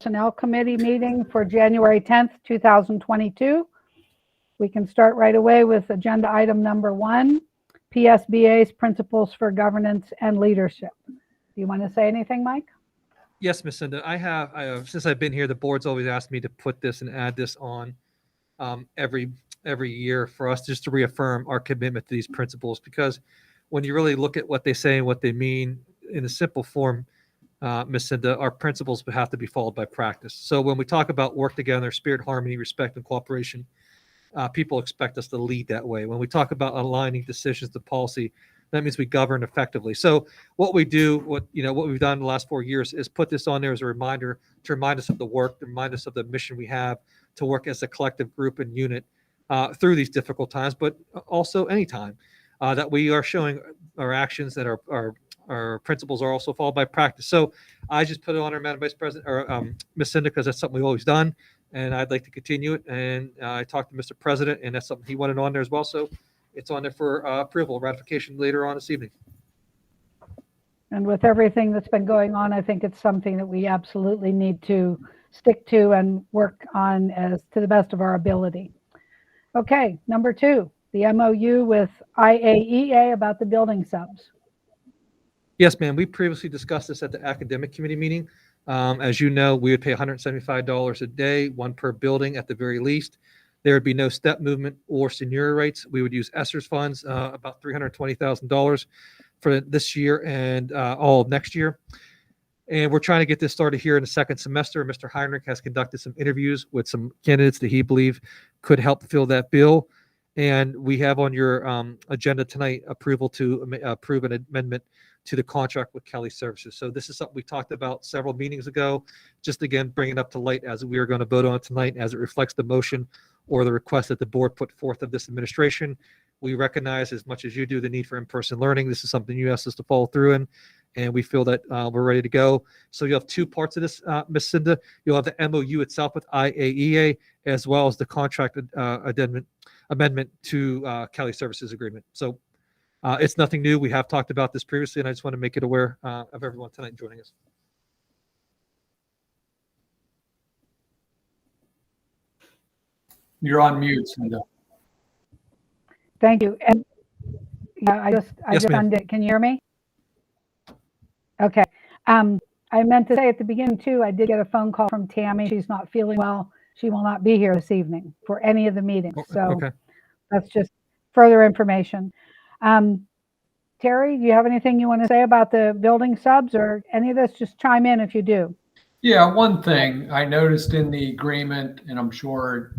Personnel Committee meeting for January 10th, 2022. We can start right away with agenda item number 1, PSBA's Principles for Governance and Leadership. Do you want to say anything, Mike? Yes, Ms. Cinda. I have since I've been here, the board's always asked me to put this and add this on every year for us just to reaffirm our commitment to these principles, because when you really look at what they say and what they mean in a simple form, Ms. Cinda, our principles have to be followed by practice. So when we talk about work together, spirit, harmony, respect, and cooperation, people expect us to lead that way. When we talk about aligning decisions to policy, that means we govern effectively. So what we do, what we've done in the last 4 years is put this on there as a reminder to remind us of the work, to remind us of the mission we have to work as a collective group and unit through these difficult times, but also anytime that we are showing our actions that our principles are also followed by practice. So I just put it on our Madam Vice President or Ms. Cinda, because that's something we've always done, and I'd like to continue it. And I talked to Mr. President, and that's something he wanted on there as well. So it's on there for approval, ratification later on this evening. And with everything that's been going on, I think it's something that we absolutely need to stick to and work on as to the best of our ability. Okay, number 2, the MOU with IAEA about the building subs. Yes, ma'am. We previously discussed this at the academic committee meeting. As you know, we would pay $175 a day, one per building at the very least. There would be no step movement or seniority rates. We would use ESSER's funds, about $320,000 for this year and all of next year. And we're trying to get this started here in the second semester. Mr. Heinrich has conducted some interviews with some candidates that he believes could help fill that bill. And we have on your agenda tonight approval to approve an amendment to the contract with Kelly Services. So this is something we talked about several meetings ago, just again, bringing it up to light as we are going to vote on it tonight, as it reflects the motion or the request that the board put forth of this administration. We recognize, as much as you do, the need for in-person learning. This is something you asked us to follow through in, and we feel that we're ready to go. So you have 2 parts of this, Ms. Cinda. You'll have the MOU itself with IAEA, as well as the contract amendment to Kelly Services agreement. So it's nothing new. We have talked about this previously, and I just want to make it aware of everyone tonight joining us. You're on mute, Cinda. Thank you. And yeah, I just ma'am. undid. Can you hear me? Okay. I meant to say at the beginning too, I did get a phone call from Tammy. She's not feeling well. She will not be here this evening for any of the meetings. So Okay. that's just further information. Terry, do you have anything you want to say about the building subs or any of this? Just chime in if you do. Yeah, one thing I noticed in the agreement, and I'm sure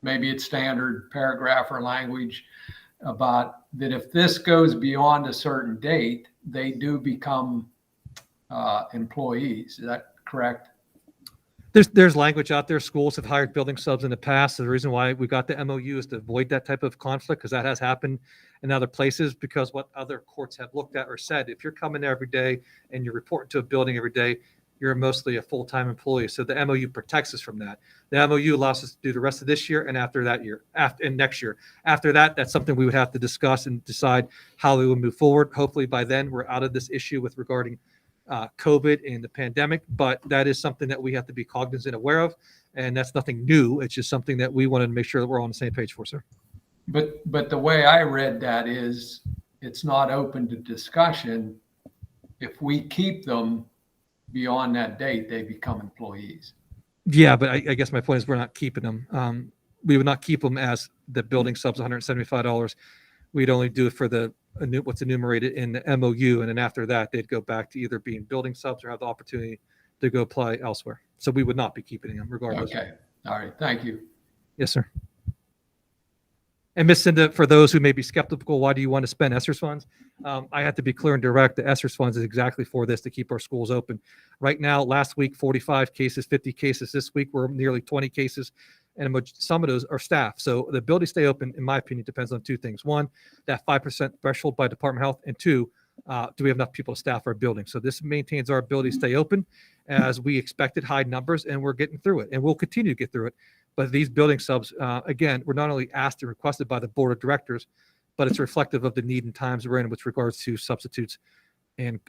maybe it's standard paragraph or language, about that if this goes beyond a certain date, they do become employees. Is that correct? There's language out there. Schools have hired building subs in the past. So the reason why we got the MOU is to avoid that type of conflict, because that has happened in other places. Because what other courts have looked at or said, if you're coming there every day and you're reporting to a building every day, you're mostly a full-time employee. So the MOU protects us from that. The MOU allows us to do the rest of this year and after that year, and next year. After that, that's something we would have to discuss and decide how we would move forward. Hopefully by then we're out of this issue with regarding COVID and the pandemic, but that is something that we have to be cognizant, aware of, and that's nothing new. It's just something that we wanted to make sure that we're on the same page for, sir. But the way I read that is it's not open to discussion. If we keep them beyond that date, they become employees. Yeah, but I guess my point is we're not keeping them. We would not keep them as the building subs $175. We'd only do it for what's enumerated in the MOU, and then after that, they'd go back to either being building subs or have the opportunity to go apply elsewhere. So we would not be keeping them regardless. Okay. All right. Thank you. Yes, sir. And Ms. Cinda, for those who may be skeptical, why do you want to spend ESSER's funds? I have to be clear and direct. The ESSER's funds is exactly for this, to keep our schools open. Right now, last week, 45 cases, 50 cases. This week, we're nearly 20 cases. And some of those are staff. So the ability to stay open, in my opinion, depends on 2 things. 1, that 5% threshold by Department of Health. And 2, do we have enough people to staff our building? So this maintains our ability to stay open as we expected high numbers, and we're getting through it. And we'll continue to get through it. But these building subs, again, were not only asked and requested by the board of directors, but it's reflective of the need and times we're in with regards to substitutes and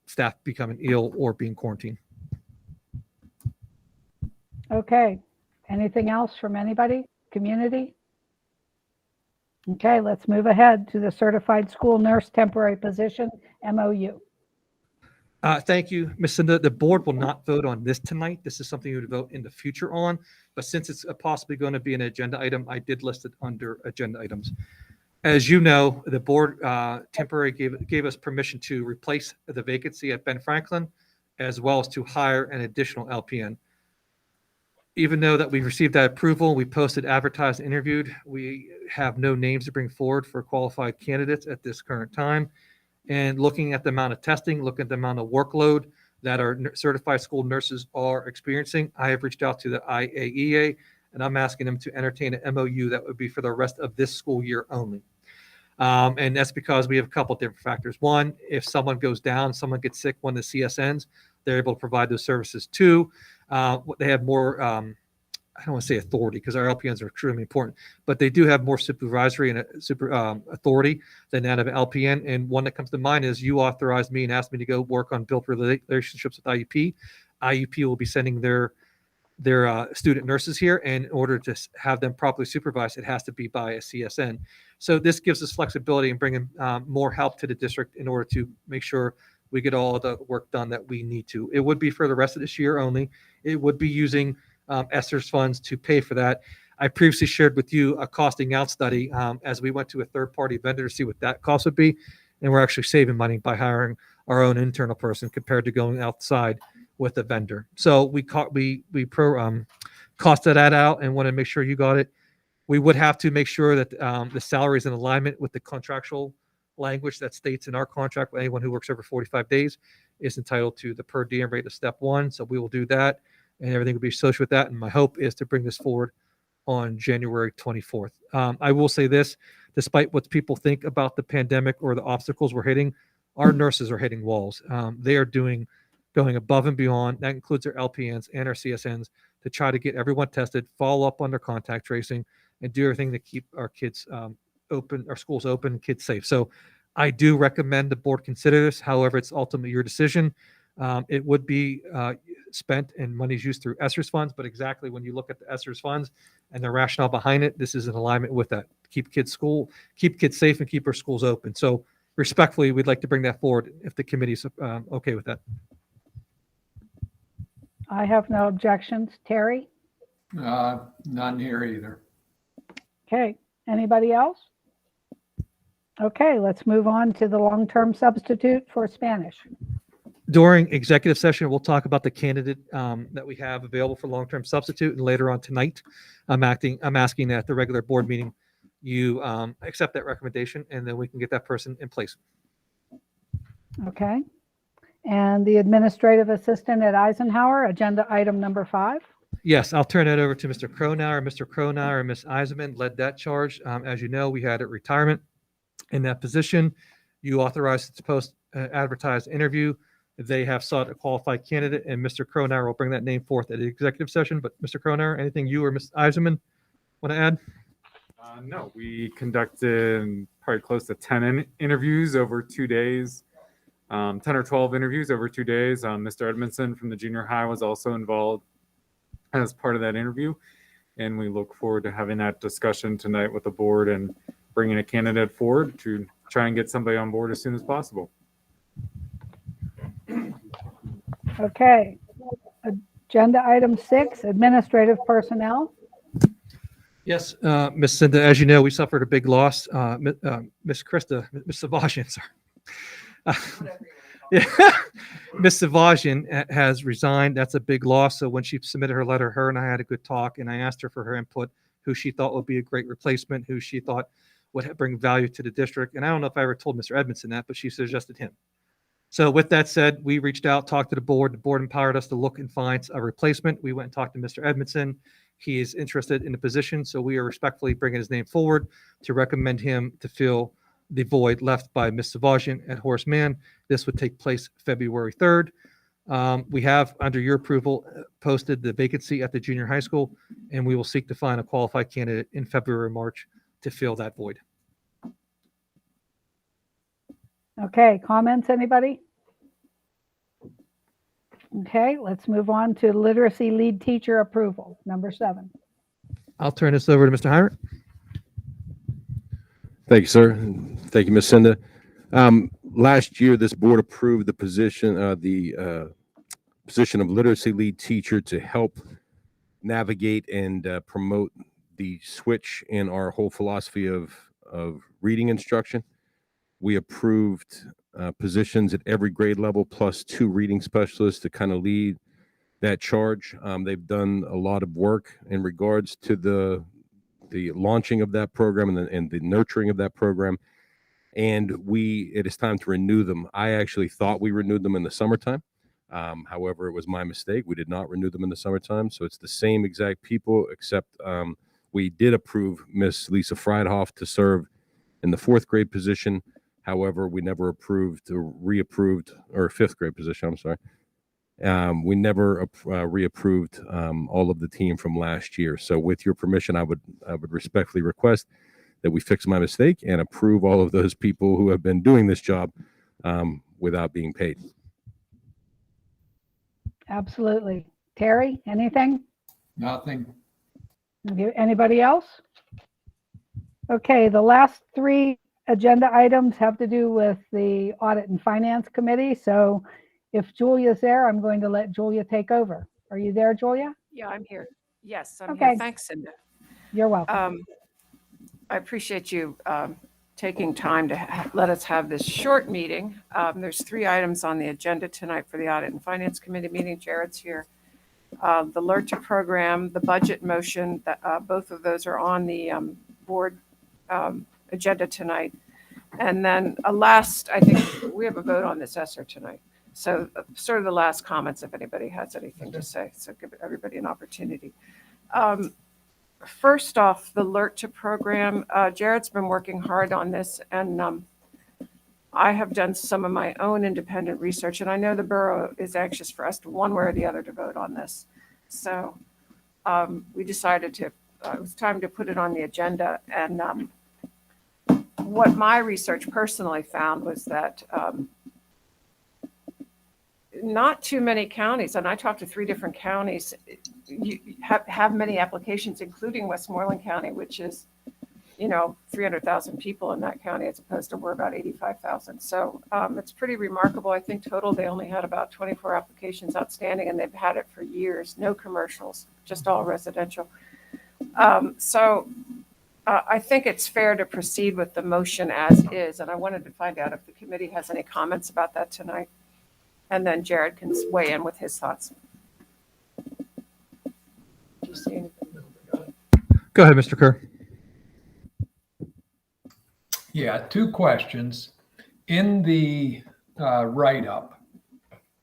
staff becoming ill or being quarantined. Okay. Anything else from anybody? Community? Okay, let's move ahead to the certified school nurse temporary position, MOU. Thank you, Ms. Cinda. The board will not vote on this tonight. This is something you would vote in the future on. But since it's possibly going to be an agenda item, I did list it under agenda items. As you know, the board temporary gave us permission to replace the vacancy at Ben Franklin, as well as to hire an additional LPN. Even though that we received that approval, we posted, advertised, interviewed, we have no names to bring forward for qualified candidates at this current time. And looking at the amount of testing, looking at the amount of workload that our certified school nurses are experiencing, I have reached out to the IAEA and I'm asking them to entertain an MOU that would be for the rest of this school year only. And that's because we have a couple of different factors. One, if someone goes down, someone gets sick, one of the CSNs, they're able to provide those services. Two, they have more, I don't want to say authority because our LPNs are extremely important, but they do have more supervisory and authority than that of an LPN. And one that comes to mind is you authorized me and asked me to go work on built relationships with IUP. IUP will be sending their student nurses here, and in order to have them properly supervised, it has to be by a CSN. So this gives us flexibility and bringing more help to the district in order to make sure we get all the work done that we need to. It would be for the rest of this year only. It would be using ESSER's funds to pay for that. I previously shared with you a costing out study as we went to a third-party vendor to see what that cost would be, and we're actually saving money by hiring our own internal person compared to going outside with a vendor. So we costed that out and want to make sure you got it. We would have to make sure that the salary is in alignment with the contractual language that states in our contract. Anyone who works over 45 days is entitled to the per diem rate of step one. So we will do that, and everything will be associated with that. And my hope is to bring this forward on January 24th. I will say this, despite what people think about the pandemic or the obstacles we're hitting, our nurses are hitting walls. They are going above and beyond. That includes our LPNs and our CSNs to try to get everyone tested, follow up on their contact tracing, and do everything to keep our kids open, our schools open, kids safe. So I do recommend the board consider this. However, it's ultimately your decision. It would be spent and money's used through ESSER's funds, but exactly when you look at the ESSER's funds and the rationale behind it, this is in alignment with that. Keep kids safe and keep our schools open. So respectfully, we'd like to bring that forward if the committee's okay with that. I have no objections. Terry? None here either. Okay. Anybody else? Okay, let's move on to the long-term substitute for Spanish. During executive session, we'll talk about the candidate that we have available for long-term substitute, and later on tonight, I'm asking that at the regular board meeting, you accept that recommendation, and then we can get that person in place. Okay. And the administrative assistant at Eisenhower, agenda item number 5. Yes, I'll turn it over to Mr. Cronauer. Mr. Cronauer and Ms. Eisenman led that charge. As you know, we had a retirement in that position. You authorized to post advertised interview. They have sought a qualified candidate, and Mr. Cronauer will bring that name forth at the executive session. But Mr. Cronauer, anything you or Ms. Eisenman want to add? No, we conducted probably close to 10 interviews over 2 days, 10 or 12 interviews over 2 days. Mr. Edmondson from the junior high was also involved as part of that interview. And we look forward to having that discussion tonight with the board and bringing a candidate forward to try and get somebody on board as soon as possible. Okay. Agenda item 6, administrative personnel. Yes, Ms. Cinda, as you know, we suffered a big loss. Ms. Savagian, sorry. Yeah. Ms. Savagian has resigned. That's a big loss. So when she submitted her letter, her and I had a good talk, and I asked her for her input, who she thought would be a great replacement, who she thought would bring value to the district. And I don't know if I ever told Mr. Edmondson that, but she suggested him. So with that said, we reached out, talked to the board. The board empowered us to look and find a replacement. We went and talked to Mr. Edmondson. He is interested in the position, so we are respectfully bringing his name forward to recommend him to fill the void left by Ms. Savagian at Horace Mann. This would take place February 3rd. We have, under your approval, posted the vacancy at the junior high school, and we will seek to find a qualified candidate in February or March to fill that void. Okay, comments, anybody? Okay, let's move on to literacy lead teacher approval, number 7. I'll turn this over to Mr. Heinrich. Thank you, sir. Thank you, Ms. Cinda. Last year, this board approved the position of literacy lead teacher to help navigate and promote the switch in our whole philosophy of reading instruction. We approved positions at every grade level plus 2 reading specialists to kind of lead that charge. They've done a lot of work in regards to the launching of that program and the nurturing of that program. And it is time to renew them. I actually thought we renewed them in the summertime. However, it was my mistake. We did not renew them in the summertime. So it's the same exact people, except we did approve Miss Lisa Friedhoff to serve in the 4th grade position. However, we never approved or reapproved, or 5th grade position, I'm sorry. We never reapproved all of the team from last year. So with your permission, I would respectfully request that we fix my mistake and approve all of those people who have been doing this job without being paid. Absolutely. Terry, anything? Nothing. Anybody else? Okay, the last 3 agenda items have to do with the Audit and Finance Committee. So if Julia's there, I'm going to let Julia take over. Are you there, Julia? Yeah, I'm here. Yes, I'm Okay. here. Thanks, Cinda. You're welcome. I appreciate you taking time to let us have this short meeting. There's 3 items on the agenda tonight for the Audit and Finance Committee meeting. Jared's here. The LERTA program, the budget motion, both of those are on the board agenda tonight. And then I think we have a vote on this ESSER tonight. So sort of the last comments, if anybody has anything to say. So give everybody an opportunity. First off, the LERTA program, Jared's been working hard on this, and I have done some of my own independent research, and I know the borough is anxious for us to one way or the other to vote on this. So we decided it was time to put it on the agenda. And what my research personally found was that not too many counties, and I talked to 3 different counties, you have many applications, including Westmoreland County, which is, 300,000 people in that county, as opposed to we're about 85,000. So it's pretty remarkable. I think total they only had about 24 applications outstanding, and they've had it for years. No commercials, just all residential. So I think it's fair to proceed with the motion as is, and I wanted to find out if the committee has any comments about that tonight. And then Jared can weigh in with his thoughts. Do you see anything? Go ahead, Mr. Kerr. Yeah, 2 questions. In the write-up,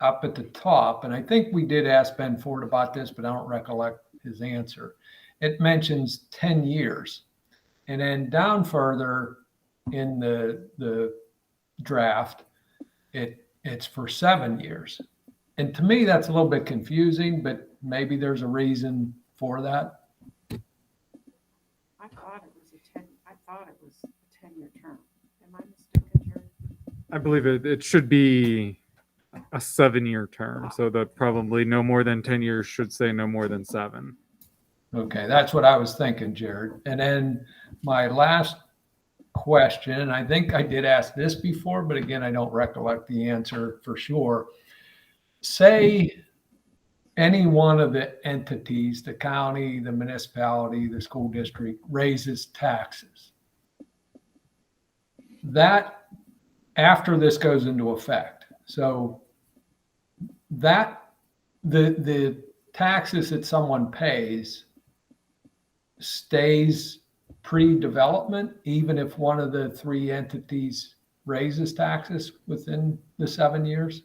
up at the top, and I think we did ask Ben Ford about this, but I don't recollect his answer. It mentions 10 years. And then down further in the draft, it's for 7 years. And to me, that's a little bit confusing, but maybe there's a reason for that. I thought it was a 10-year term. Am I mistaken, Jared? I believe it should be a 7-year term. So that probably no more than 10 years should say no more than 7. Okay, that's what I was thinking, Jared. And then my last question, and I think I did ask this before, but again, I don't recollect the answer for sure. Say any one of the entities, the county, the municipality, the school district, raises taxes. That, after this goes into effect, so that the taxes that someone pays stays pre-development, even if one of the 3 entities raises taxes within the 7 years?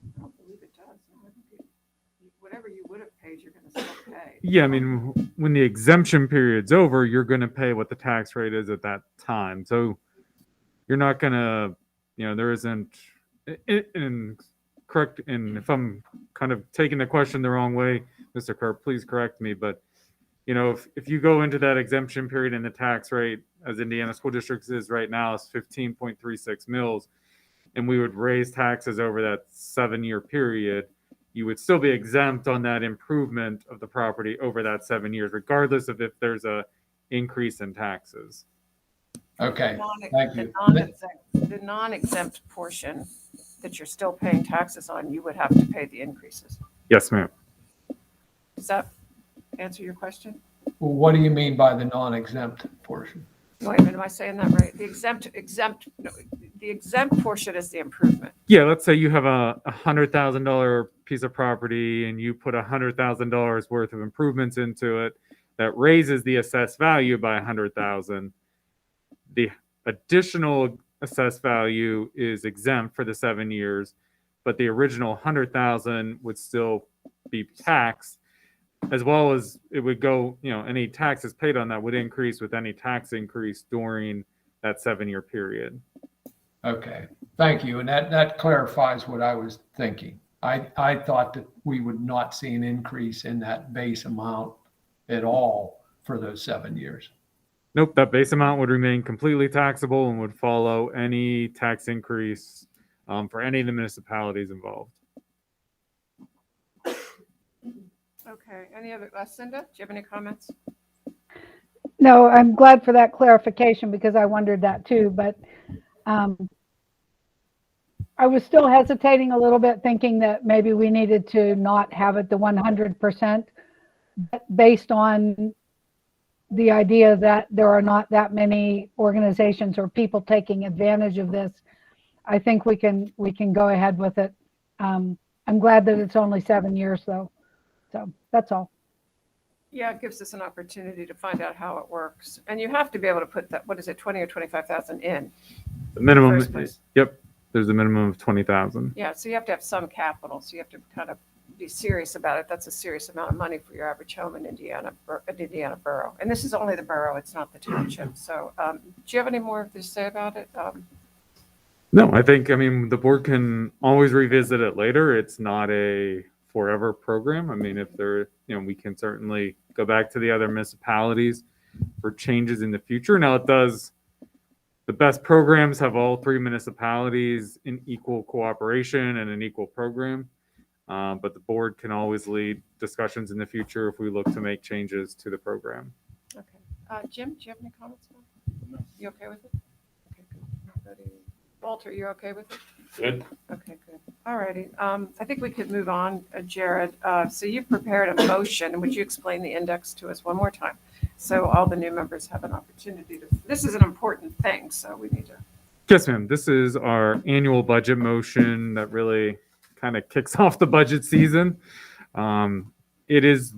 I don't believe it does. No, I think whatever you would have paid, you're going to still pay. Yeah, I mean, when the exemption period's over, you're going to pay what the tax rate is at that time. So you're not going to, there isn't, correct, and if I'm kind of taking the question the wrong way, Mr. Kerr, please correct me, but if you go into that exemption period and the tax rate, as Indiana School Districts is right now, is 15.36 mils, and we would raise taxes over that 7-year period, you would still be exempt on that improvement of the property over that 7 years, regardless of if there's a increase in taxes. Okay, thank you. The non-exempt portion that you're still paying taxes on, you would have to pay the increases. Yes, ma'am. Does that answer your question? Well, what do you mean by the non-exempt portion? Wait a minute, am I saying that right? No, the exempt portion is the improvement. Yeah, let's say you have a $100,000 piece of property and you put $100,000 worth of improvements into it that raises the assessed value by 100,000. The additional assessed value is exempt for the 7 years, but the original 100,000 would still be taxed, as well as it would go, any taxes paid on that would increase with any tax increase during that 7-year period. Okay, thank you. And that clarifies what I was thinking. I thought that we would not see an increase in that base amount at all for those 7 years. Nope, that base amount would remain completely taxable and would follow any tax increase for any of the municipalities involved. Okay, any other, Cinda, do you have any comments? No, I'm glad for that clarification because I wondered that too, but I was still hesitating a little bit, thinking that maybe we needed to not have it the 100%, based on the idea that there are not that many organizations or people taking advantage of this. I think we can go ahead with it. I'm glad that it's only 7 years though. So that's all. Yeah, it gives us an opportunity to find out how it works. And you have to be able to put that, what is it, 20 or 25,000 in? The minimum, First place. yep, there's a minimum of 20,000. Yeah, so you have to have some capital. So you have to kind of be serious about it. That's a serious amount of money for your average home in Indiana borough. And this is only the borough, it's not the township. So do you have any more to say about it? No, I mean, the board can always revisit it later. It's not a forever program. I mean, if there, we can certainly go back to the other municipalities for changes in the future. Now, the best programs have all 3 municipalities in equal cooperation and an equal program. But the board can always lead discussions in the future if we look to make changes to the program. Okay. Jim, do you have any comments? No. You okay with it? Okay, good. Walter, you okay with it? Good. Okay, good. All righty. I think we could move on, Jared. So you've prepared a motion. Would you explain the index to us one more time? So all the new members have an opportunity to, this is an important thing, so we need to. Yes, ma'am. This is our annual budget motion that really kind of kicks off the budget season. It is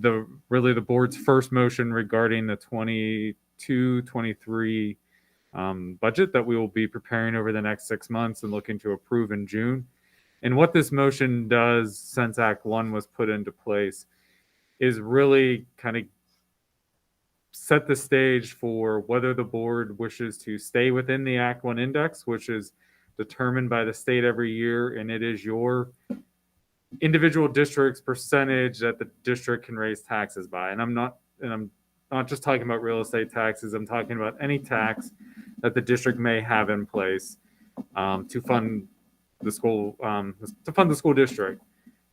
really the board's first motion regarding the 22-23 budget that we will be preparing over the next 6 months and looking to approve in June. And what this motion does, since Act 1 was put into place, is really kind of set the stage for whether the board wishes to stay within the Act 1 index, which is determined by the state every year, and it is your individual district's percentage that the district can raise taxes by. And I'm not just talking about real estate taxes. I'm talking about any tax that the district may have in place to fund the school district.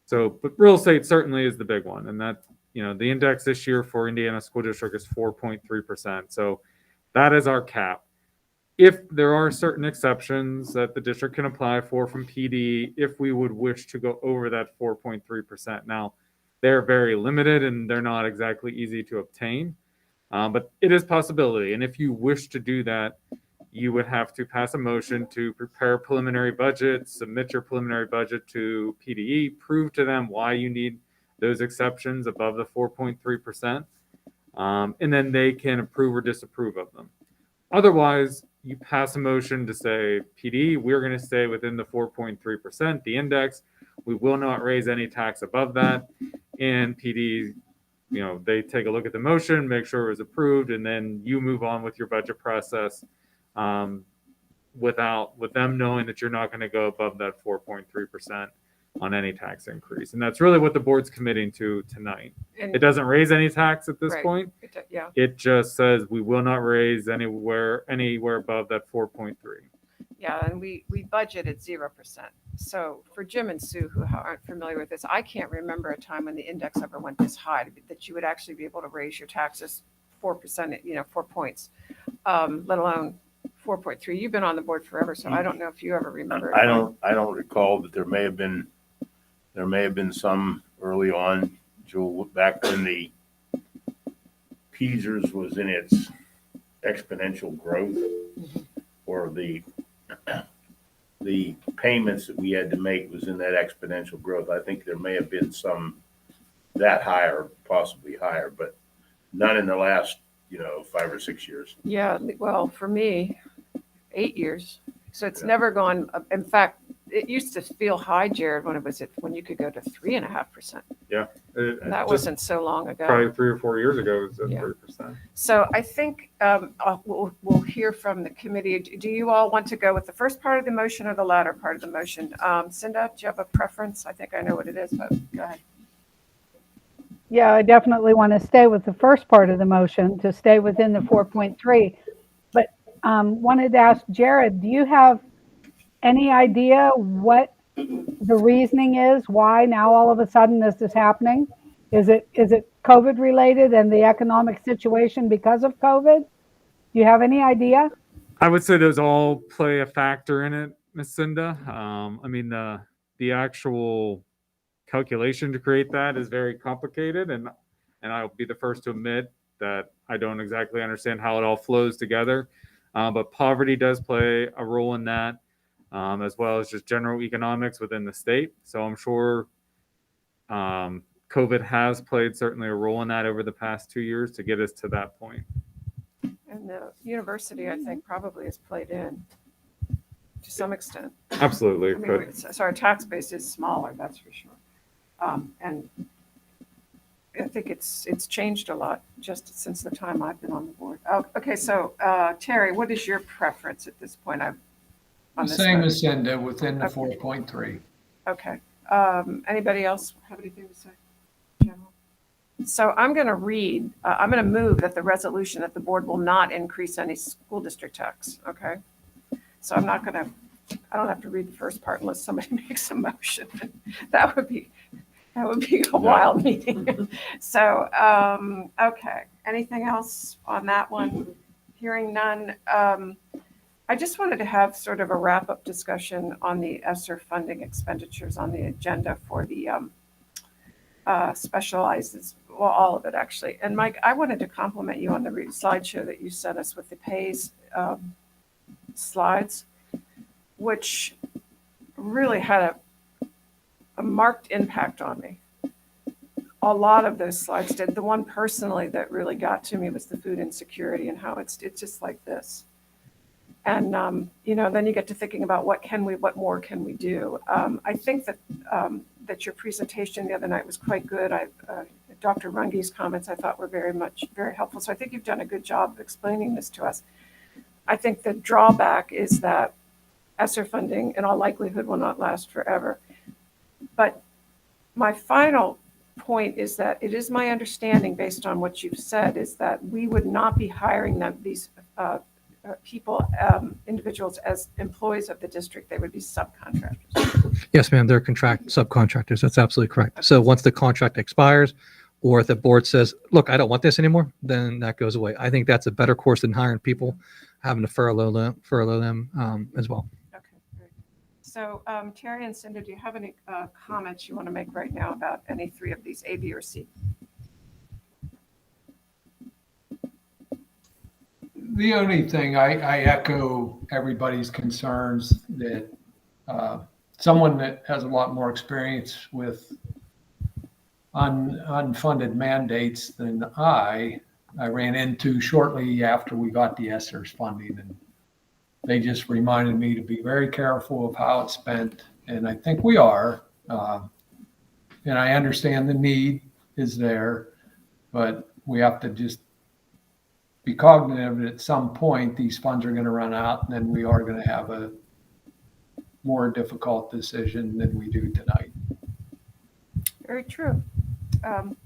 So, but real estate certainly is the big one, and that, the index this year for Indiana School District is 4.3%. So that is our cap. If there are certain exceptions that the district can apply for from PD, if we would wish to go over that 4.3%. Now, they're very limited and they're not exactly easy to obtain, but it is a possibility. And if you wish to do that, you would have to pass a motion to prepare a preliminary budget, submit your preliminary budget to PDE, prove to them why you need those exceptions above the 4.3%, and then they can approve or disapprove of them. Otherwise, you pass a motion to say, PD, we're going to stay within the 4.3%, the index. We will not raise any tax above that. And PD, they take a look at the motion, make sure it was approved, and then you move on with your budget process with them knowing that you're not going to go above that 4.3% on any tax increase. And that's really what the board's committing to tonight. And It doesn't raise any tax at this Right. point. Yeah. It just says we will not raise anywhere above that 4.3. Yeah, and we budgeted 0%. So for Jim and Sue, who aren't familiar with this, I can't remember a time when the index ever went this high, that you would actually be able to raise your taxes 4%, 4 points, let alone 4.3. You've been on the board forever, so I don't know if you ever remember. I don't recall, but there may have been some early on, Jewel, back when the Peasers was in its exponential growth, or the payments that we had to make was in that exponential growth. I think there may have been some that higher, possibly higher, but none in the last, 5 or 6 years. Yeah, well, for me, 8 years. So it's Yeah. never gone. In fact, it used to feel high, Jared, when you could go to 3.5%. That wasn't so long ago. Probably 3 or 4 years ago. It was at Yeah. 3%. So I think we'll hear from the committee. Do you all want to go with the first part of the motion or the latter part of the motion? Cinda, do you have a preference? I think I know what it is, but go ahead. Yeah, I definitely want to stay with the first part of the motion, to stay within the 4.3. But wanted to ask Jared, do you have any idea what the reasoning is, why now all of a sudden this is happening? Is it COVID related and the economic situation because of COVID? Do you have any idea? I would say those all play a factor in it, Miss Cinda. I mean, the actual calculation to create that is very complicated, and I'll be the first to admit that I don't exactly understand how it all flows together. But poverty does play a role in that, as well as just general economics within the state. So I'm sure COVID has played certainly a role in that over the past 2 years to get us to that point. And the university, I think, probably has played in to some extent. Absolutely. I mean, so our tax base is smaller, that's for sure. And I think it's changed a lot just since the time I've been on the board. Oh, okay, so Terry, what is your preference at this point? Same as Cinda, within the Okay. 4.3. Okay. Anybody else have anything to say? General? So I'm going to move that the resolution that the board will not increase any school district tax. Okay. So I don't have to read the first part unless somebody makes a motion. That would be a wild meeting. So, okay. Anything else on that one? Hearing none. I just wanted to have sort of a wrap-up discussion on the ESSER funding expenditures on the agenda for the specialized, well, all of it actually. And Mike, I wanted to compliment you on the slideshow that you sent us with the pays slides, which really had a marked impact on me. A lot of those slides did. The one personally that really got to me was the food insecurity and how it's just like this. And, then you get to thinking about what more can we do? I think that your presentation the other night was quite good. Dr. Runge's comments I thought were very helpful. So I think you've done a good job of explaining this to us. I think the drawback is that ESSER funding in all likelihood will not last forever. But my final point is that it is my understanding, based on what you've said, is that we would not be hiring these individuals as employees of the district. They would be subcontractors. Yes, ma'am, they're subcontractors. That's absolutely correct. So once the contract expires, or if the board says, look, I don't want this anymore, then that goes away. I think that's a better course than hiring people, having to furlough them as well. Okay, great. So Terry and Cinda, do you have any comments you want to make right now about any three of these, A, B, or C? The only thing, I echo everybody's concerns that someone that has a lot more experience with unfunded mandates than I ran into shortly after we got the ESSER's funding, and they just reminded me to be very careful of how it's spent, and I think we are. And I understand the need is there, but we have to just be cognitive that at some point these funds are going to run out, and then we are going to have a more difficult decision than we do tonight. Very true. Can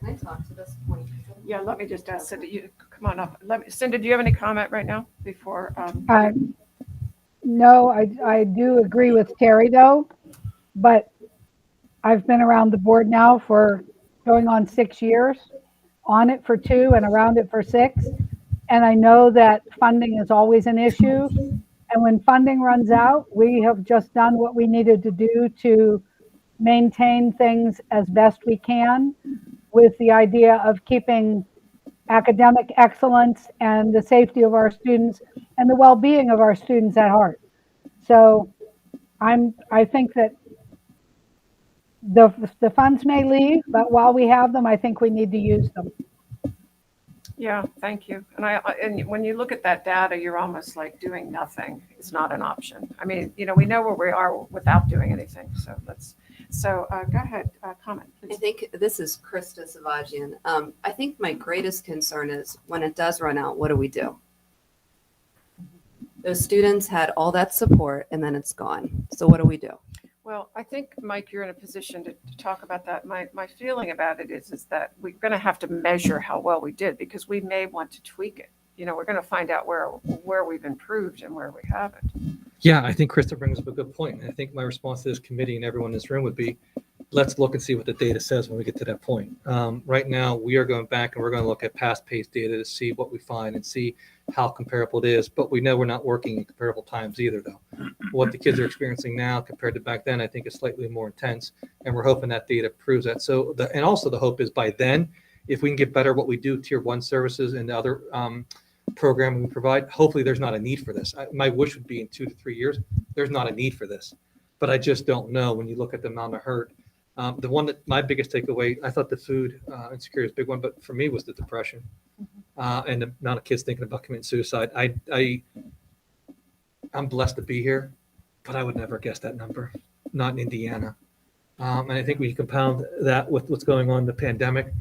I talk to this point? Yeah, let me just ask Cinda, you come on up. Cinda, do you have any comment right now before? No, I do agree with Terry though, but I've been around the board now for going on 6 years, on it for 2 and around it for 6. And I know that funding is always an issue. And when funding runs out, we have just done what we needed to do to maintain things as best we can with the idea of keeping academic excellence and the safety of our students and the well-being of our students at heart. So I think that the funds may leave, but while we have them, I think we need to use them. Yeah, thank you. And when you look at that data, you're almost like doing nothing is not an option. I mean, we know where we are without doing anything. So go ahead, comment, I please. think this is Krista Savagian. I think my greatest concern is when it does run out, what do? Those students had all that support and then it's gone. So what do? Well, I think, Mike, you're in a position to talk about that. My feeling about it is that we're going to have to measure how well we did because we may want to tweak it. We're going to find out where we've improved and where we haven't. Yeah, I think Krista brings up a good point. I think my response to this committee and everyone in this room would be, let's look and see what the data says when we get to that point. Right now, we are going back and we're going to look at past paced data to see what we find and see how comparable it is. But we know we're not working in comparable times either, though. What the kids are experiencing now compared to back then, I think is slightly more intense. And we're hoping that data proves that. So, and also the hope is by then, if we can get better what we do, tier 1 services and the other programming we provide, hopefully there's not a need for this. My wish would be in 2 to 3 years, there's not a need for this. But I just don't know when you look at the amount of hurt. The one that my biggest takeaway, I thought the food insecurity was a big one, but for me was the depression and the amount of kids thinking about committing suicide. I'm blessed to be here, but I would never guess that number, not in Indiana. And I think we compound that with what's going on in the pandemic.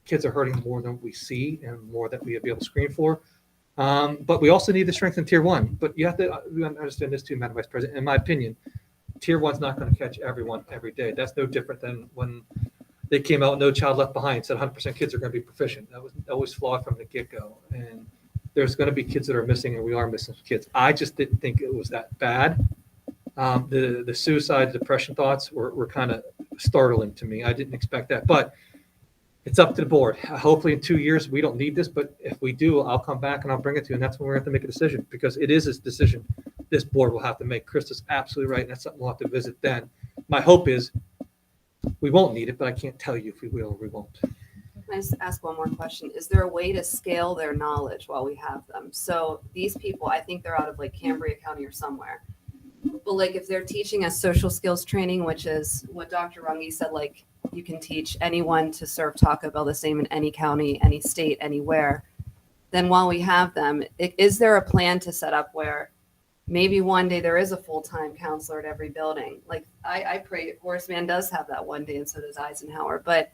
Kids are hurting more than we see and more that we have been able to screen for. But we also need to strengthen tier 1. But you have to understand this too, Madam Vice President. In my opinion, tier 1's not going to catch everyone every day. That's no different than when they came out, No Child Left Behind, said 100% kids are going to be proficient. That was always flawed from the get-go. And there's going to be kids that are missing, and we are missing kids. I just didn't think it was that bad. The suicide, depression thoughts were kind of startling to me. I didn't expect that. But it's up to the board. Hopefully in 2 years, we don't need this. But if we do, I'll come back and I'll bring it to you. And that's when we're going to have to make a decision because it is a decision this board will have to make. Krista's absolutely right. And that's something we'll have to visit then. My hope is we won't need it, but I can't tell you if we will or we won't. Can I just ask one more question? Is there a way to scale their knowledge while we have them? So these people, I think they're out of like Cambria County or somewhere. But like if they're teaching us social skills training, which is what Dr. Runge said, like you can teach anyone to serve Taco Bell the same in any county, any state, anywhere. Then while we have them, is there a plan to set up where maybe one day there is a full-time counselor at every building? Like I pray Horace Mann does have that one day and so does Eisenhower, but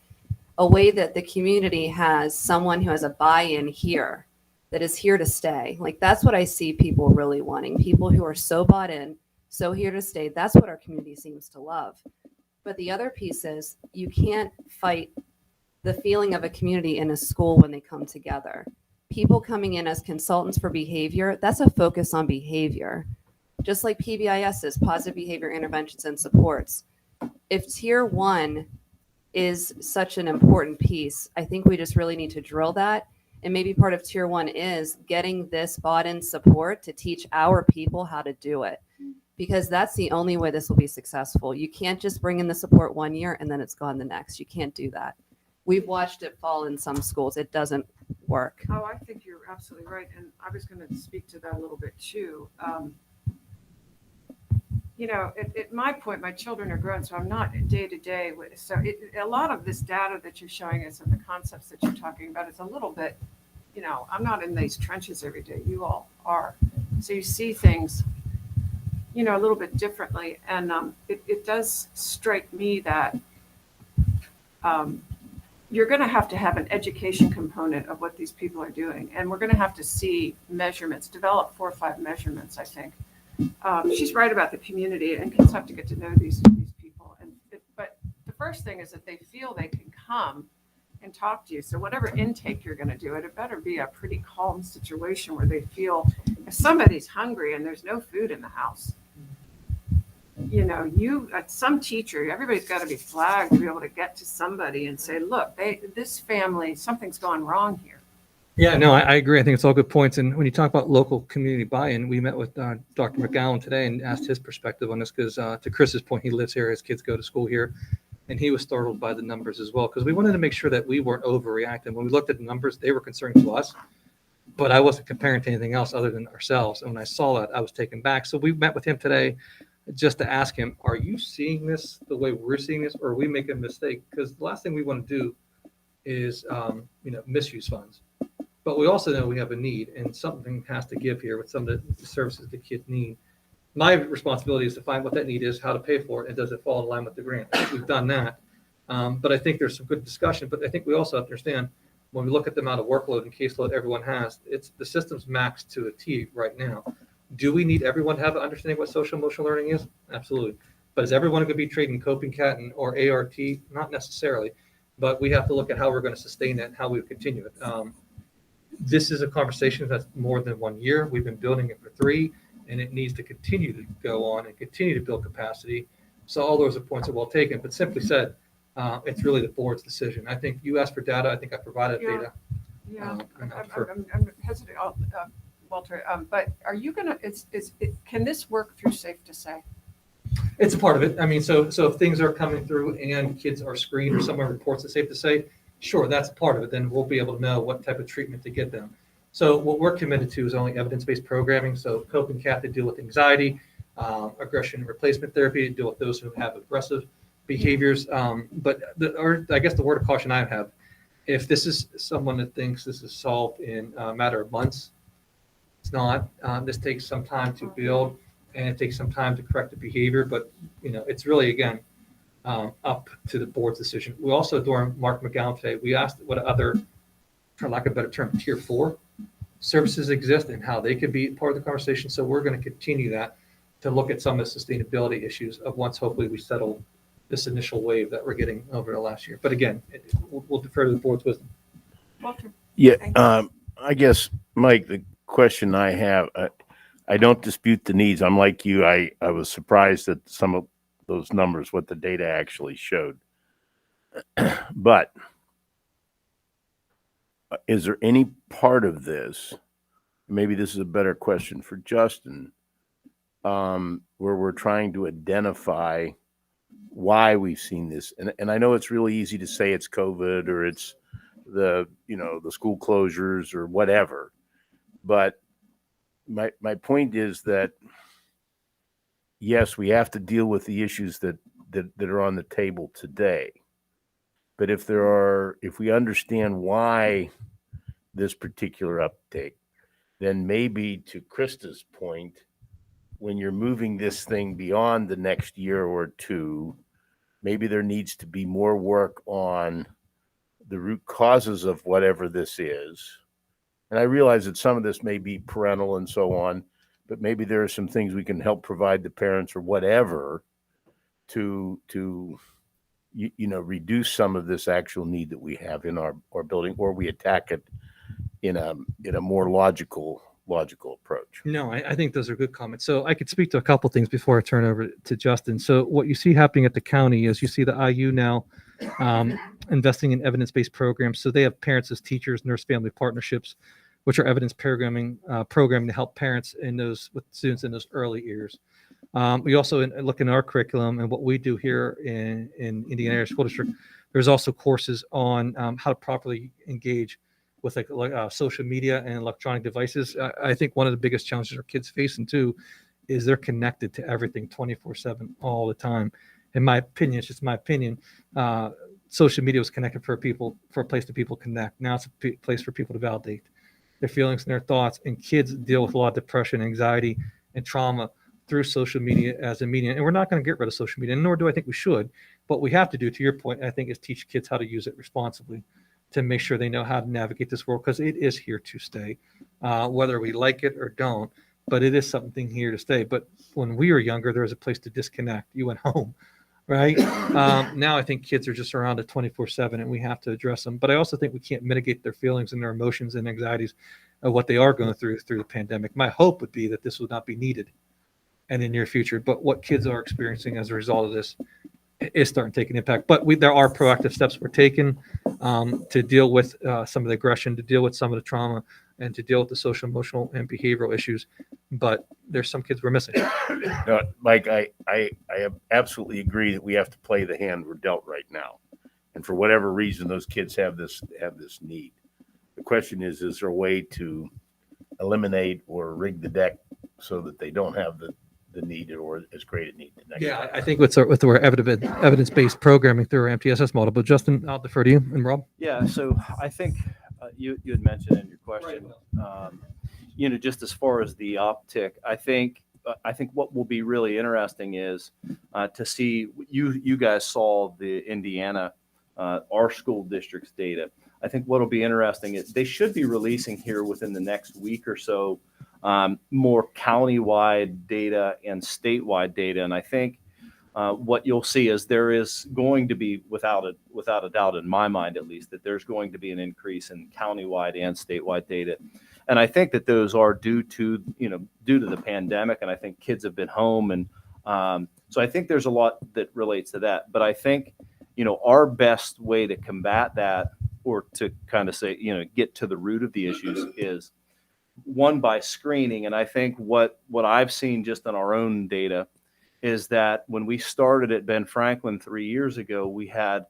a way that the community has someone who has a buy-in here that is here to stay. Like that's what I see people really wanting. People who are so bought in, so here to stay. That's what our community seems to love. But the other piece is you can't fight the feeling of a community in a school when they come together. People coming in as consultants for behavior, that's a focus on behavior. Just like PBIS is, positive behavior interventions and supports. If tier 1 is such an important piece, I think we just really need to drill that. And maybe part of tier 1 is getting this bought-in support to teach our people how to do it. Because that's the only way this will be successful. You can't just bring in the support 1 year and then it's gone the next. You can't do that. We've watched it fall in some schools. It doesn't work. Oh, I think you're absolutely right. And I was going to speak to that a little bit too. At my point, my children are grown, so I'm not day to day. So a lot of this data that you're showing us and the concepts that you're talking about, it's a little bit, I'm not in these trenches every day. You all are. So you see things, a little bit differently. And it does strike me that you're going to have an education component of what these people are doing. And we're going to have to see measurements, develop 4 or 5 measurements, I think. She's right about the community, and kids have to get to know these people. But the first thing is that they feel they can come and talk to you. So whatever intake you're going to do, it better be a pretty calm situation where they feel if somebody's hungry and there's no food in the house, you know, some teacher, everybody's got to be flagged to be able to get to somebody and say, look, this family, something's going wrong here. Yeah, no, I agree. I think it's all good points. And when you talk about local community buy-in, we met with Dr. McGowan today and asked his perspective on this because to Chris's point, he lives here, his kids go to school here, and he was startled by the numbers as well because we wanted to make sure that we weren't overreacting. When we looked at the numbers, they were concerning to us, but I wasn't comparing to anything else other than ourselves. And when I saw that, I was taken back. So we met with him today just to ask him, are you seeing this the way we're seeing this, or are we making a mistake? Because the last thing we want to do is, misuse funds. But we also know we have a need and something has to give here with some of the services the kids need. My responsibility is to find what that need is, how to pay for it, and does it fall in line with the grant? We've done that. But I think there's some good discussion. But I think we also have to understand when we look at the amount of workload and caseload everyone has, it's the system's maxed to a T right now. Do we need everyone to have an understanding what social emotional learning is? Absolutely. But is everyone going to be trading Coping Cat or ART? Not necessarily. But we have to look at how we're going to sustain that and how we continue it. This is a conversation that's more than 1 year. We've been building it for 3, and it needs to continue to go on and continue to build capacity. So all those are points that well taken. But simply said, it's really the board's decision. I think you asked for data. I think I provided data. Yeah, And I'm hesitant, Walter. But are you gonna? Can this work through Safe to Say? It's a part of it. I mean, so if things are coming through and kids are screened or someone reports it's Safe to Say, sure, that's a part of it. Then we'll be able to know what type of treatment to get them. So what we're committed to is only evidence-based programming. So Coping Cat to deal with anxiety, aggression and replacement therapy to deal with those who have aggressive behaviors. But I guess the word of caution I have, if this is someone that thinks this is solved in a matter of months, it's not. This takes some time to build, and it takes some time to correct the behavior. But it's really again up to the board's decision. We also, during Mark McGowan today, we asked what other, for lack of a better term, tier 4 services exist and how they could be part of the conversation. So we're going to continue that to look at some of the sustainability issues of once hopefully we settle this initial wave that we're getting over the last year. But again, we'll defer to the board's wisdom. Walter. Yeah, I guess, Mike, the question I have, I don't dispute the needs. I'm like you. I was surprised at some of those numbers, what the data actually showed. But is there any part of this, maybe this is a better question for Justin, where we're trying to identify why we've seen this? And I know it's really easy to say it's COVID or it's the school closures or whatever. But my point is that, yes, we have to deal with the issues that are on the table today. But if we understand why this particular uptake, then maybe to Krista's point, when you're moving this thing beyond the next year or 2, maybe there needs to be more work on the root causes of whatever this is. And I realize that some of this may be parental and so on, but maybe there are some things we can help provide the parents or whatever to reduce some of this actual need that we have in our building, or we attack it in a more logical approach. No, I think those are good comments. So I could speak to a couple things before I turn over to Justin. So what you see happening at the county is you see the IU now investing in evidence-based programs. So they have parents as teachers, nurse-family partnerships, which are evidence programming to help parents with students in those early years. We also look in our curriculum and what we do here in Indiana Area School District. There's also courses on how to properly engage with social media and electronic devices. I think one of the biggest challenges our kids facing too is they're connected to everything 24/7 all the time. In my opinion, it's just my opinion. Social media was connected for a place that people connect. Now it's a place for people to validate their feelings and their thoughts. And kids deal with a lot of depression, anxiety, and trauma through social media as a medium. And we're not going to get rid of social media, nor do I think we should. What we have to do, to your point, I think, is teach kids how to use it responsibly to make sure they know how to navigate this world, because it is here to stay, whether we like it or don't. But it is something here to stay. But when we were younger, there was a place to disconnect. You went home, right? Now I think kids are just around it 24/7, and we have to address them. But I also think we can't mitigate their feelings and their emotions and anxieties of what they are going through the pandemic. My hope would be that this would not be needed in the near future, but what kids are experiencing as a result of this is starting to take an impact. But there are proactive steps we're taking to deal with some of the aggression, to deal with some of the trauma, and to deal with the social, emotional, and behavioral issues. But there's some kids we're missing. No, Mike, I absolutely agree that we have to play the hand we're dealt right now. And for whatever reason, those kids have this need. The question is there a way to eliminate or rig the deck so that they don't have the need or as great a need the next time? I think with our evidence-based programming through our MTSS model. But Justin, I'll defer to you and Rob. Yeah, so I think you had mentioned in your question, just as far as the uptick, I think what will be really interesting is to see you guys saw the Indiana, our school district's data. I think what will be interesting is they should be releasing here within the next week or so more county-wide data and statewide data, and I think what you'll see is there is going to be, without a doubt in my mind at least, that there's going to be an increase in countywide and statewide data. And I think that those are due to the pandemic, and I think kids have been home. And so I think there's a lot that relates to that. But I think, our best way to combat that, or to kind of say, get to the root of the issues, is one, by screening. And I think what I've seen just in our own data is that when we started at Ben Franklin 3 years ago, we had,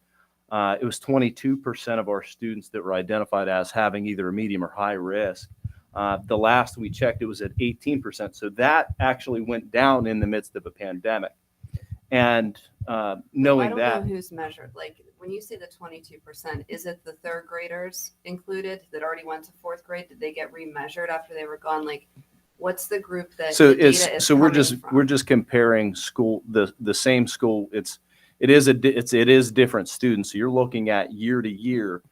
it was 22% of our students that were identified as having either a medium or high risk. The last we checked, it was at 18%. So that actually went down in the midst of a pandemic. And knowing I don't that, know who's measured. Like when you say the 22%, is it the third graders included that already went to fourth grade? Did they get remeasured after they were gone? Like, what's the group that so the data it's is so we're coming from? just comparing school, the same school. It is different students. So you're looking at year to year.